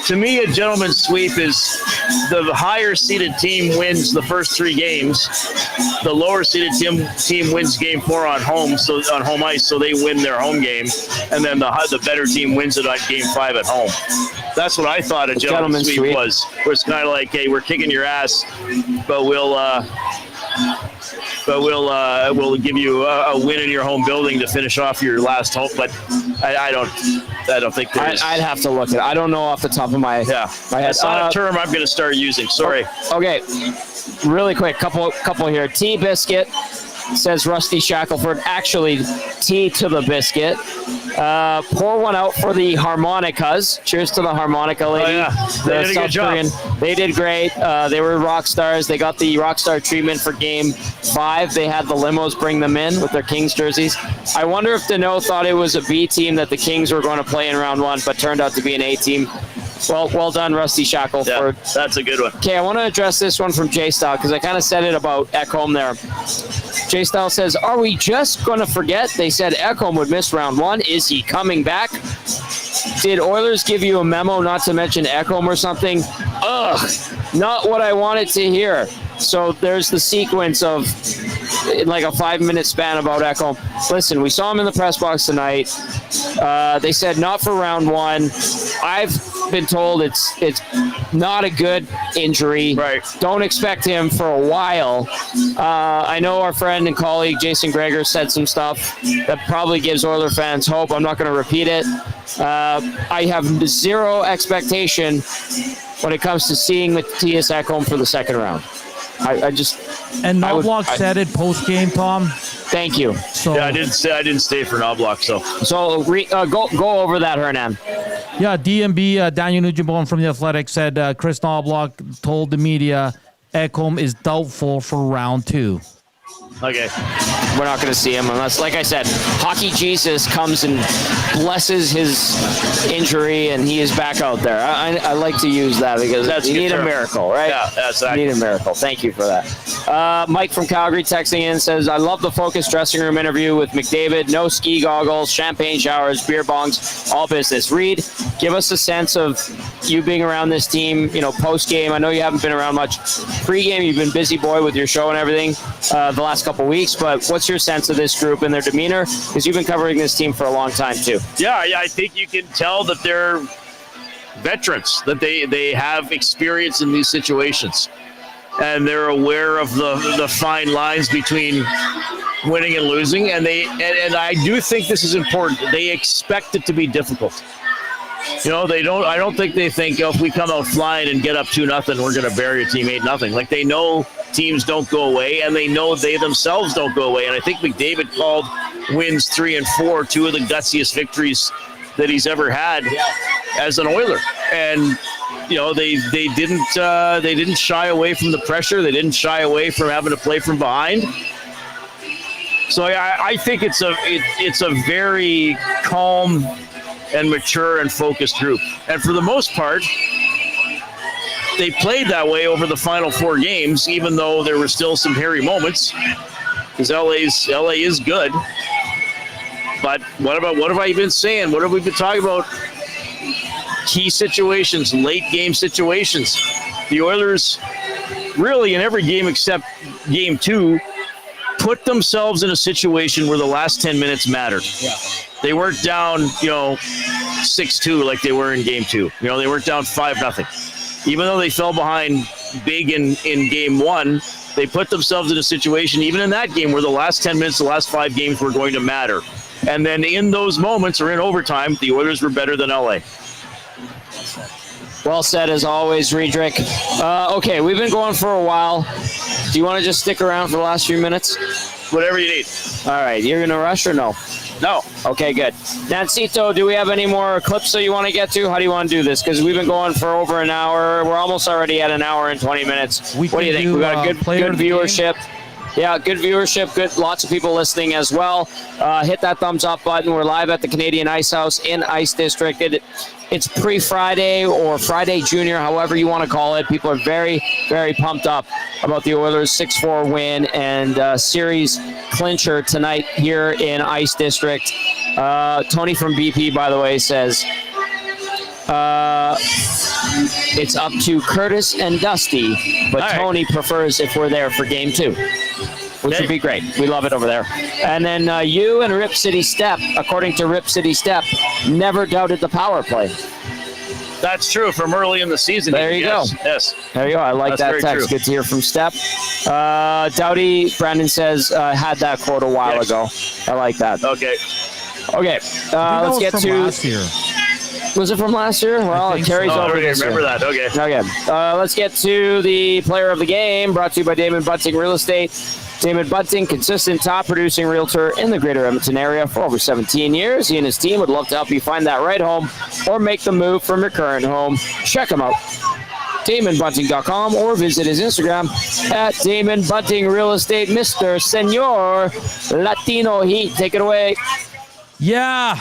To me, a gentleman's sweep is the higher seeded team wins the first 3 games. The lower seeded team wins game 4 on home ice, so they win their home game, and then the better team wins it on game 5 at home. That's what I thought a gentleman's sweep was. Where it's kind of like, hey, we're kicking your ass, but we'll give you a win in your home building to finish off your last hope. But I don't think there's. I'd have to look at it. I don't know off the top of my head. That's not a term I'm going to start using. Sorry. Okay, really quick, couple here. T Biscuit says Rusty Shackelford. Actually, T to the biscuit. Pour one out for the harmonicas. Cheers to the harmonica lady. Oh, yeah. They did a good job. They did great. They were rock stars. They got the rock star treatment for game 5. They had the limos bring them in with their Kings jerseys. I wonder if Deneau thought it was a B team that the Kings were going to play in round 1, but turned out to be an A team. Well done, Rusty Shackelford. Yeah, that's a good one. Okay, I want to address this one from J-Style because I kind of said it about Ekholm there. J-Style says, are we just going to forget they said Ekholm would miss round 1? Is he coming back? Did Oilers give you a memo not to mention Ekholm or something? Ugh, not what I wanted to hear. So there's the sequence of like a 5-minute span about Ekholm. Listen, we saw him in the press box tonight. They said not for round 1. I've been told it's not a good injury. Right. Don't expect him for a while. I know our friend and colleague Jason Greger said some stuff that probably gives Oiler fans hope. I'm not going to repeat it. I have zero expectation when it comes to seeing Matthias Ekholm for the second round. And Knobloch said it post game, Tom. Thank you. So yeah, I didn't stay for Knobloch. So go over that, Hernan. Yeah, DMB Daniel Nugent from the Athletic said Chris Knobloch told the media Ekholm is doubtful for round 2. Okay. we're not going to see him unless, like I said, Hockey Jesus comes and blesses his injury and he is back out there. I like to use that because you need a miracle, right? Yeah, that's exactly. You need a miracle. Thank you for that. Mike from Calgary texting in says, I love the focused dressing room interview with McDavid. No ski goggles, champagne showers, beer bongs, all business. Reid, give us a sense of you being around this team, post-game. I know you haven't been around much. Pre-game, you've been busy boy with your show and everything the last couple weeks, but what's your sense of this group and their demeanor? Because you've been covering this team for a long time, too. Yeah, I think you can tell that they're veterans, that they have experience in these situations. And they're aware of the fine lines between winning and losing. And I do think this is important. They expect it to be difficult. I don't think they think, if we come out flying and get up 2-0, we're going to bury a team 8-0. Like, they know teams don't go away, and they know they themselves don't go away. And I think McDavid called wins 3 and 4, 2 of the gutsiest victories that he's ever had as an Oiler. And they didn't shy away from the pressure. They didn't shy away from having to play from behind. So I think it's a very calm and mature and focused group. And for the most part, they played that way over the final 4 games, even though there were still some hairy moments, because LA is good. But what have I been saying? What have we been talking about? Key situations, late game situations. The Oilers, really in every game except game 2, put themselves in a situation where the last 10 minutes mattered. Yeah. They weren't down, 6-2 like they were in game 2. They weren't down 5-0. Even though they fell behind big in game 1, they put themselves in a situation, even in that game, where the last 10 minutes, the last 5 games were going to matter. And then in those moments, or in overtime, the Oilers were better than LA. Well said, as always, Riedrich. Okay, we've been going for a while. Do you want to just stick around for the last few minutes? Whatever you need. All right, you're going to rush or no? No. Okay, good. Nancito, do we have any more clips that you want to get to? How do you want to do this? Because we've been going for over an hour. We're almost already at an hour and 20 minutes. What do you think? We got a good viewership. Yeah, good viewership. Good, lots of people listening as well. Hit that thumbs up button. We're live at the Canadian Ice House in Ice District. It's pre-Friday or Friday Junior, however you want to call it. People are very, very pumped up about the Oilers' 6-4 win and series clincher tonight here in Ice District. Tony from BP, by the way, says it's up to Curtis and Dusty, but Tony prefers if we're there for game 2. Which would be great. We love it over there. And then you and Rip City Step, according to Rip City Step, never doubted the power play. That's true from early in the season. There you go. Yes. There you go. I like that text. True. Good to hear from Step. Dowdy, Brandon says, had that quote a while ago. I like that. Okay. Let's get to last year. Was it from last year? Well, it carries over this year. Remember that. Okay. Let's get to the player of the game, brought to you by Damon Bunting Real Estate. Damon Bunting, consistent top-producing realtor in the greater Edmonton area for over 17 years. He and his team would love to help you find that right home or make the move from your current home. Check him out, DamonBunting.com, or visit his Instagram at Damon Bunting Real Estate. Mr. Senor Latino Heat, take it away. Yeah,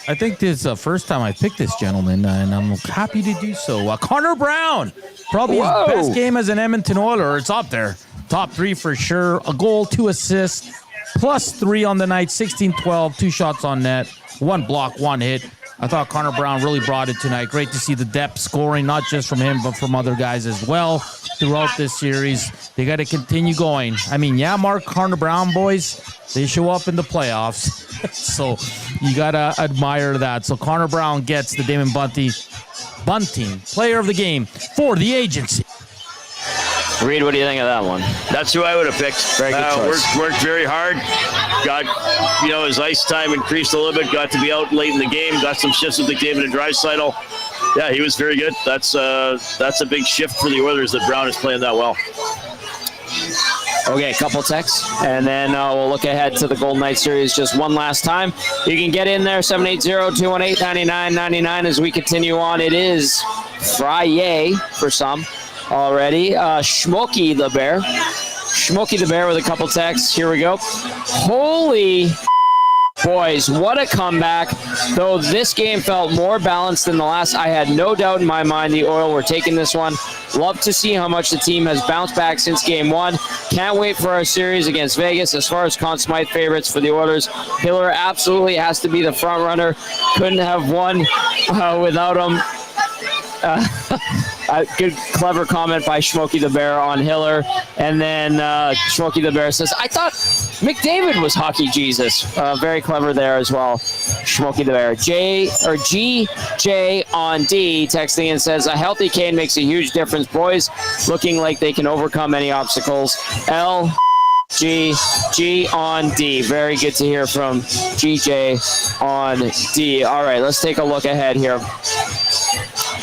I think this is the first time I picked this gentleman, and I'm happy to do so. Connor Brown, probably his best game as an Edmonton Oiler. It's up there. Top 3 for sure. A goal, 2 assists, +3 on the night, 16-12, 2 shots on net, 1 block, 1 hit. I thought Connor Brown really brought it tonight. Great to see the depth scoring, not just from him, but from other guys as well throughout this series. They got to continue going. I mean, Mark, Connor Brown boys, they show up in the playoffs. So you got to admire that. So Connor Brown gets the Damon Bunting player of the game for the agency. Reid, what do you think of that one? That's who I would have picked. Very good choice. Worked very hard. Got, his ice time increased a little bit. Got to be out late in the game. Got some shifts with McDavid and Draisaitl. Yeah, he was very good. That's a big shift for the Oilers that Brown is playing that well. Okay, a couple texts, and then we'll look ahead to the Golden Knights series just one last time. You can get in there, 780-218-9999 as we continue on. It is Friday for some already. Schmokey the Bear. Schmokey the Bear with a couple texts. Here we go. Holy boys, what a comeback. Though this game felt more balanced than the last, I had no doubt in my mind the Oil were taking this one. Love to see how much the team has bounced back since game one. Can't wait for our series against Vegas. As far as Conn Smythe favorites for the Oilers, Hiller absolutely has to be the front runner. Couldn't have won without him. Good, clever comment by Schmokey the Bear on Hiller. And then Schmokey the Bear says, I thought McDavid was hockey Jesus. Very clever there as well, Schmokey the Bear. GJ on D texting and says, a healthy Kane makes a huge difference. Boys looking like they can overcome any obstacles. G on D. Very good to hear from GJ on D. All right, let's take a look ahead here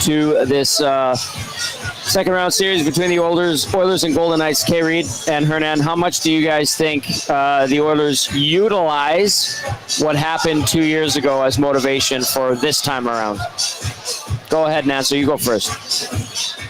to this second round series between the Oilers and Golden Knights. K. Reid and Hernan, how much do you guys think the Oilers utilize what happened 2 years ago as motivation for this time around? Go ahead, Nancy. You go first.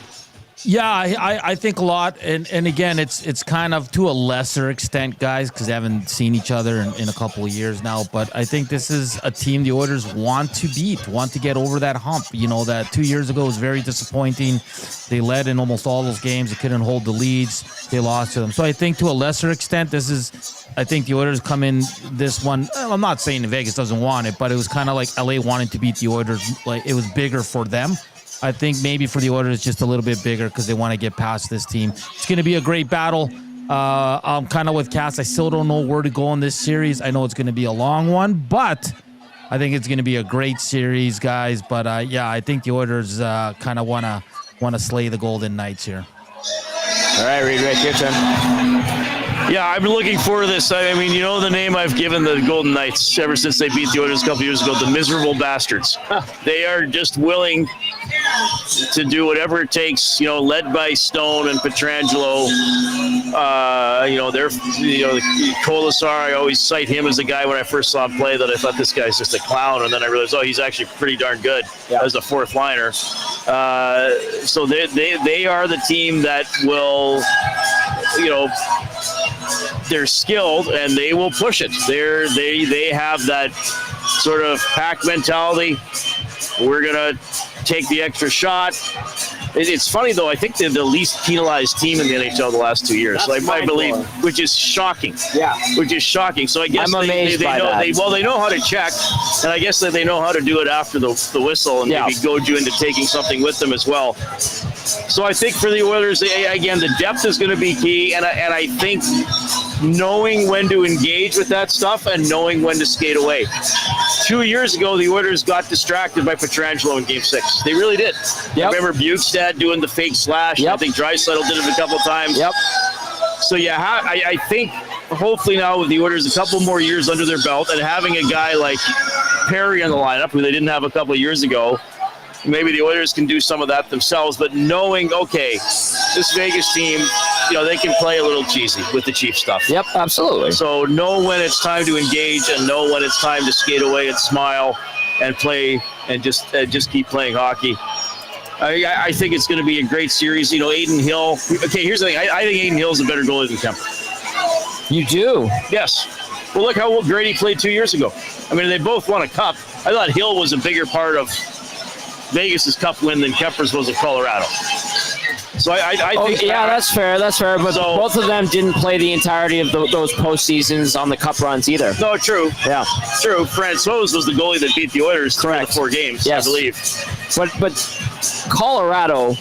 Yeah, I think a lot, and again, it's kind of to a lesser extent, guys, because they haven't seen each other in a couple of years now. But I think this is a team the Oilers want to beat, want to get over that hump. You know, that 2 years ago was very disappointing. They led in almost all those games. They couldn't hold the leads. They lost to them. So I think to a lesser extent, I think the Oilers come in this one. I'm not saying Vegas doesn't want it, but it was kind of like LA wanting to beat the Oilers. Like, it was bigger for them. I think maybe for the Oilers, just a little bit bigger because they want to get past this team. It's going to be a great battle. I'm kind of with Cass. I still don't know where to go in this series. I know it's going to be a long one, but I think it's going to be a great series, guys. But yeah, I think the Oilers kind of want to slay the Golden Knights here. All right, Reid, right, your turn. Yeah, I've been looking for this. I mean, you know the name I've given the Golden Knights ever since they beat the Oilers a couple years ago, the miserable bastards. They are just willing to do whatever it takes, you know, led by Stone and Pietrangelo. Colasar, I always cite him as the guy when I first saw him play that I thought this guy's just a clown, and then I realized, he's actually pretty darn good as a fourth liner. So they are the team that will, they're skilled and they will push it. They have that sort of pack mentality. We're gonna take the extra shot. It's funny though. I think they're the least penalized team in the NHL the last 2 years. I believe, which is shocking. Yeah, which is shocking. So I guess they know how to check, and I guess that they know how to do it after the whistle and maybe goad you into taking something with them as well. So I think for the Oilers, again, the depth is going to be key, and I think knowing when to engage with that stuff and knowing when to skate away. 2 years ago, the Oilers got distracted by Pietrangelo in Game 6. They really did. Yep. Remember Bukestad doing the fake slash? Yep. I think Draisaitl did it a couple times. Yep. So, yeah, I think hopefully now with the Oilers a couple more years under their belt and having a guy like Perry in the lineup, who they didn't have a couple of years ago, maybe the Oilers can do some of that themselves, but knowing, okay, this Vegas team, they can play a little cheesy with the cheap stuff. Yep, absolutely. So know when it's time to engage and know when it's time to skate away and smile and play and just keep playing hockey. I think it's going to be a great series. Adin Hill. Okay, here's the thing. I think Adin Hill is a better goalie than Kemper. You do? Yes. Well, look how great he played 2 years ago. I mean, they both won a cup. I thought Hill was a bigger part of Vegas's cup win than Kemper's was at Colorado. So I think that's fair. But both of them didn't play the entirety of those postseasons on the cup runs either. No, true. Yeah, true. Francois was the goalie that beat the Oilers through the 4 games, yes. I believe. But Colorado,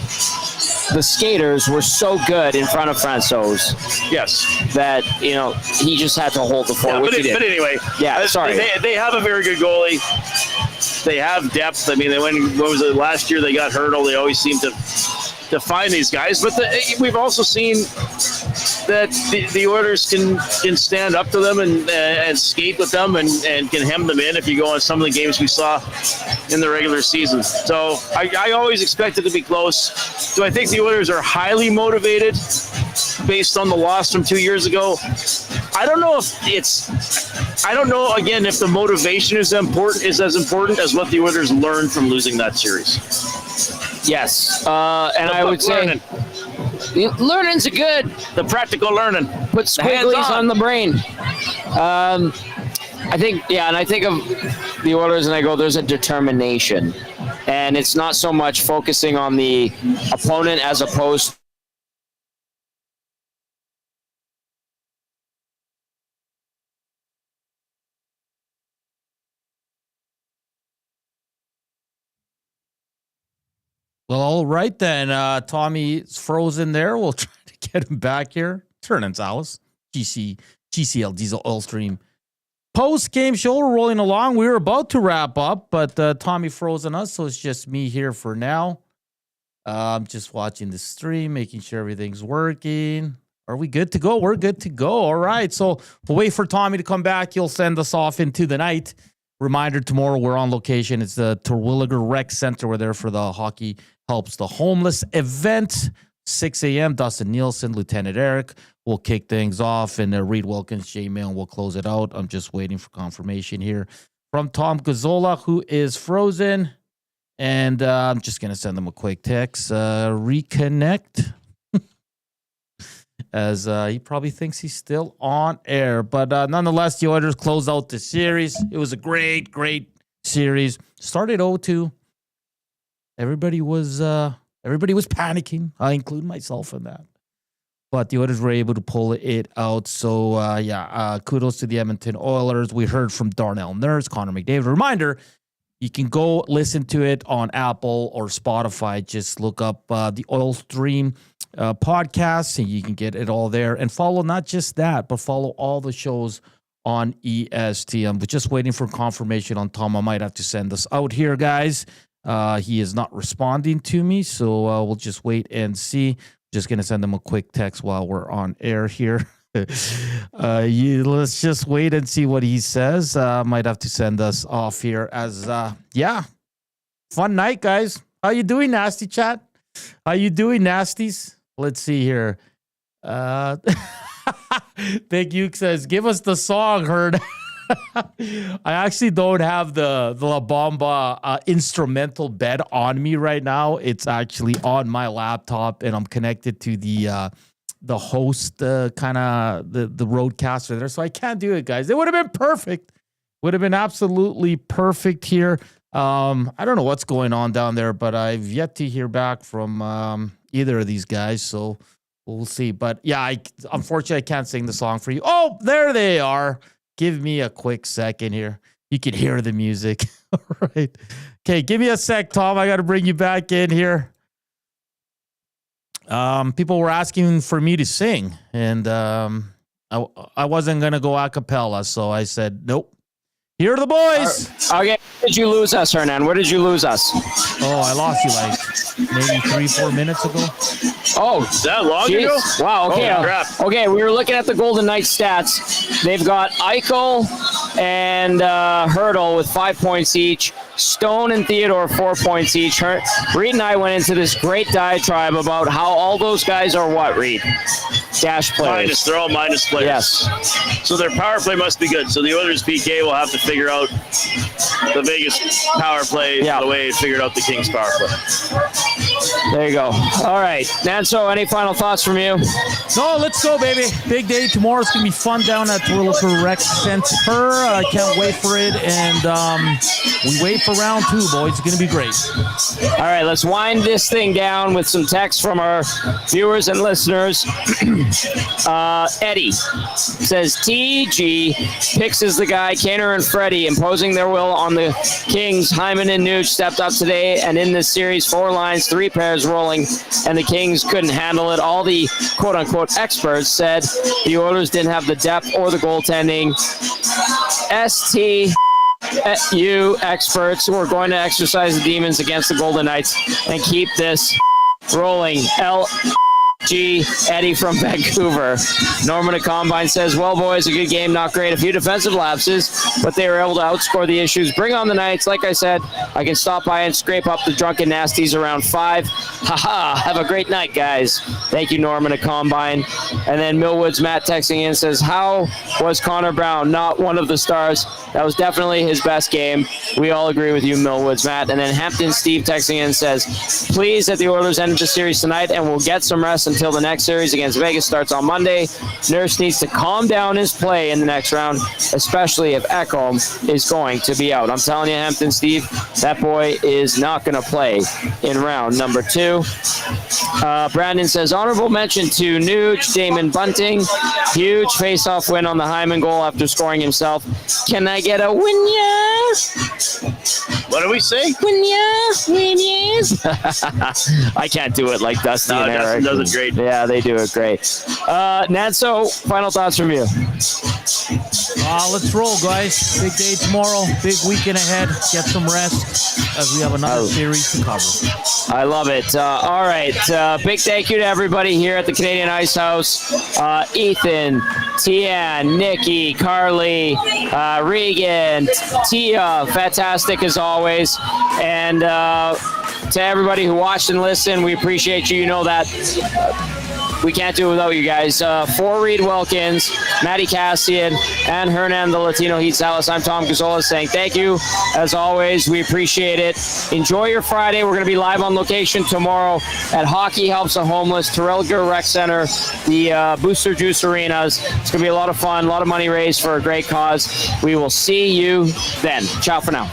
the skaters were so good in front of Francois. Yes. That he just had to hold the fort. Yeah, but anyway, sorry. They have a very good goalie. They have depth. I mean, what was it last year? They got Hernan. They always seem to find these guys. But we've also seen that the Oilers can stand up to them and skate with them and can hem them in if you go on some of the games we saw in the regular season. So I always expect it to be close. Do I think the Oilers are highly motivated based on the loss from 2 years ago? I don't know again if the motivation is as important as what the Oilers learned from losing that series. Yes, and I would say Learning's good. The practical learning. Put squigglies on the brain. I think of the Oilers and I go, there's a determination. And it's not so much focusing on the opponent as opposed. Well, all right then. Tommy's frozen there. We'll try to get him back here. Hernan, Salas, GCL Diesel Oil Stream post-game show. We're rolling along. We were about to wrap up, but Tommy frozen us, so it's just me here for now. I'm just watching the stream, making sure everything's working. Are we good to go? We're good to go. All right. So we'll wait for Tommy to come back. He'll send us off into the night. Reminder, tomorrow we're on location. It's the Terwilliger Rec Center. We're there for the Hockey Helps the Homeless event. 6 a.m. Dustin Nielsen, Lieutenant Eric will kick things off, and Reid Wilkins, J-Mail will close it out. I'm just waiting for confirmation here from Tom Gazzola, who is frozen. And I'm just going to send him a quick text. Reconnect. As he probably thinks he's still on air. But nonetheless, the Oilers close out the series. It was a great, great series. Started 0-2. Everybody was panicking. I include myself in that. But the Oilers were able to pull it out. So, kudos to the Edmonton Oilers. We heard from Darnell Nurse, Connor McDavid. Reminder, you can go listen to it on Apple or Spotify. Just look up the Oil Stream podcast, and you can get it all there. And follow not just that, but follow all the shows on EST. I'm just waiting for confirmation on Tom. I might have to send this out here, guys. He is not responding to me, so we'll just wait and see. Just going to send him a quick text while we're on air here. Let's just wait and see what he says. Might have to send us off here as, fun night, guys. How you doing, Nasty Chat? How you doing, Nasties? Let's see here. Big Uke says, give us the song, Herd. I actually don't have the La Bamba instrumental bed on me right now. It's actually on my laptop, and I'm connected to the host, kind of the roadcaster there. So I can't do it, guys. It would have been perfect. Would have been absolutely perfect here. I don't know what's going on down there, but I've yet to hear back from either of these guys. So we'll see. But yeah, unfortunately, I can't sing the song for you. Oh, there they are. Give me a quick second here. You can hear the music. All right. Okay, give me a sec, Tom. I got to bring you back in here. People were asking for me to sing, and I wasn't going to go a cappella, so I said, nope. Here are the boys. Okay, where did you lose us, Hernan? Where did you lose us? Oh, I lost you like maybe 3-4 minutes ago. Oh, is that long ago? Wow, okay. Oh, crap. Okay, we were looking at the Golden Knights stats. They've got Eichel and Hurdle with 5 points each. Stone and Theodore 4 points each. Reid and I went into this great diatribe about how all those guys are what, Reid? Dash players. They're all minus players. Yes. So their power play must be good. So the Oilers PK will have to figure out the Vegas power play the way it figured out the Kings power play. There you go. All right. Nanso, any final thoughts from you? No, let's go, baby. Big day tomorrow. It's going to be fun down at Terwilliger Rec Center. I can't wait for it. And we wait for round 2, boys. It's going to be great. All right, let's wind this thing down with some text from our viewers and listeners. Eddie says, TG picks is the guy. Kaner and Freddie imposing their will on the Kings. Hyman and Nuge stepped up today, and in this series, 4 lines, 3 pairs rolling, and the Kings couldn't handle it. All the quote-unquote experts said the Oilers didn't have the depth or the goaltending. STU experts who are going to exercise the demons against the Golden Knights and keep this rolling. G. Eddie from Vancouver. Norman at Combine says, well, boys, a good game, not great. A few defensive lapses, but they were able to outscore the issues. Bring on the Knights. Like I said, I can stop by and scrape up the drunken nasties around 5. Ha-ha. Have a great night, guys. Thank you, Norman at Combine. And then Millwood's Matt texting in says, how was Connor Brown not one of the stars? That was definitely his best game. We all agree with you, Millwood's Matt. And then Hampton Steve texting in says, please, at the Oilers end the series tonight, and we'll get some rest and until the next series against Vegas starts on Monday. Nurse needs to calm down his play in the next round, especially if Ekholm is going to be out. I'm telling you, Hampton Steve, that boy is not going to play in round number 2. Brandon says, honorable mention to Nuge, Damon Bunting. Huge face-off win on the Hyman goal after scoring himself. Can I get a win, yeah? What do we say? Win, yeah? Win, yes? I can't do it like Dusty and Eric. Dustin does it great. Yeah, they do it great. Nanso, final thoughts from you. Let's roll, guys. Big day tomorrow. Big weekend ahead. Get some rest as we have another series to cover. I love it. All right. Big thank you to everybody here at the Canadian Ice House. Ethan, Tian, Nikki, Carly, Regan, Tia, fantastic as always. And to everybody who watched and listened, we appreciate you. You know that we can't do it without you guys. For Reid Wilkins, Matty Kassian, and Hernan, the Latino Heat Salas, I'm Tom Gazzola saying thank you. As always, we appreciate it. Enjoy your Friday. We're going to be live on location tomorrow at Hockey Helps the Homeless, Terrell Rec Center, the Booster Juice Arenas. It's going to be a lot of fun, a lot of money raised for a great cause. We will see you then. Ciao for now.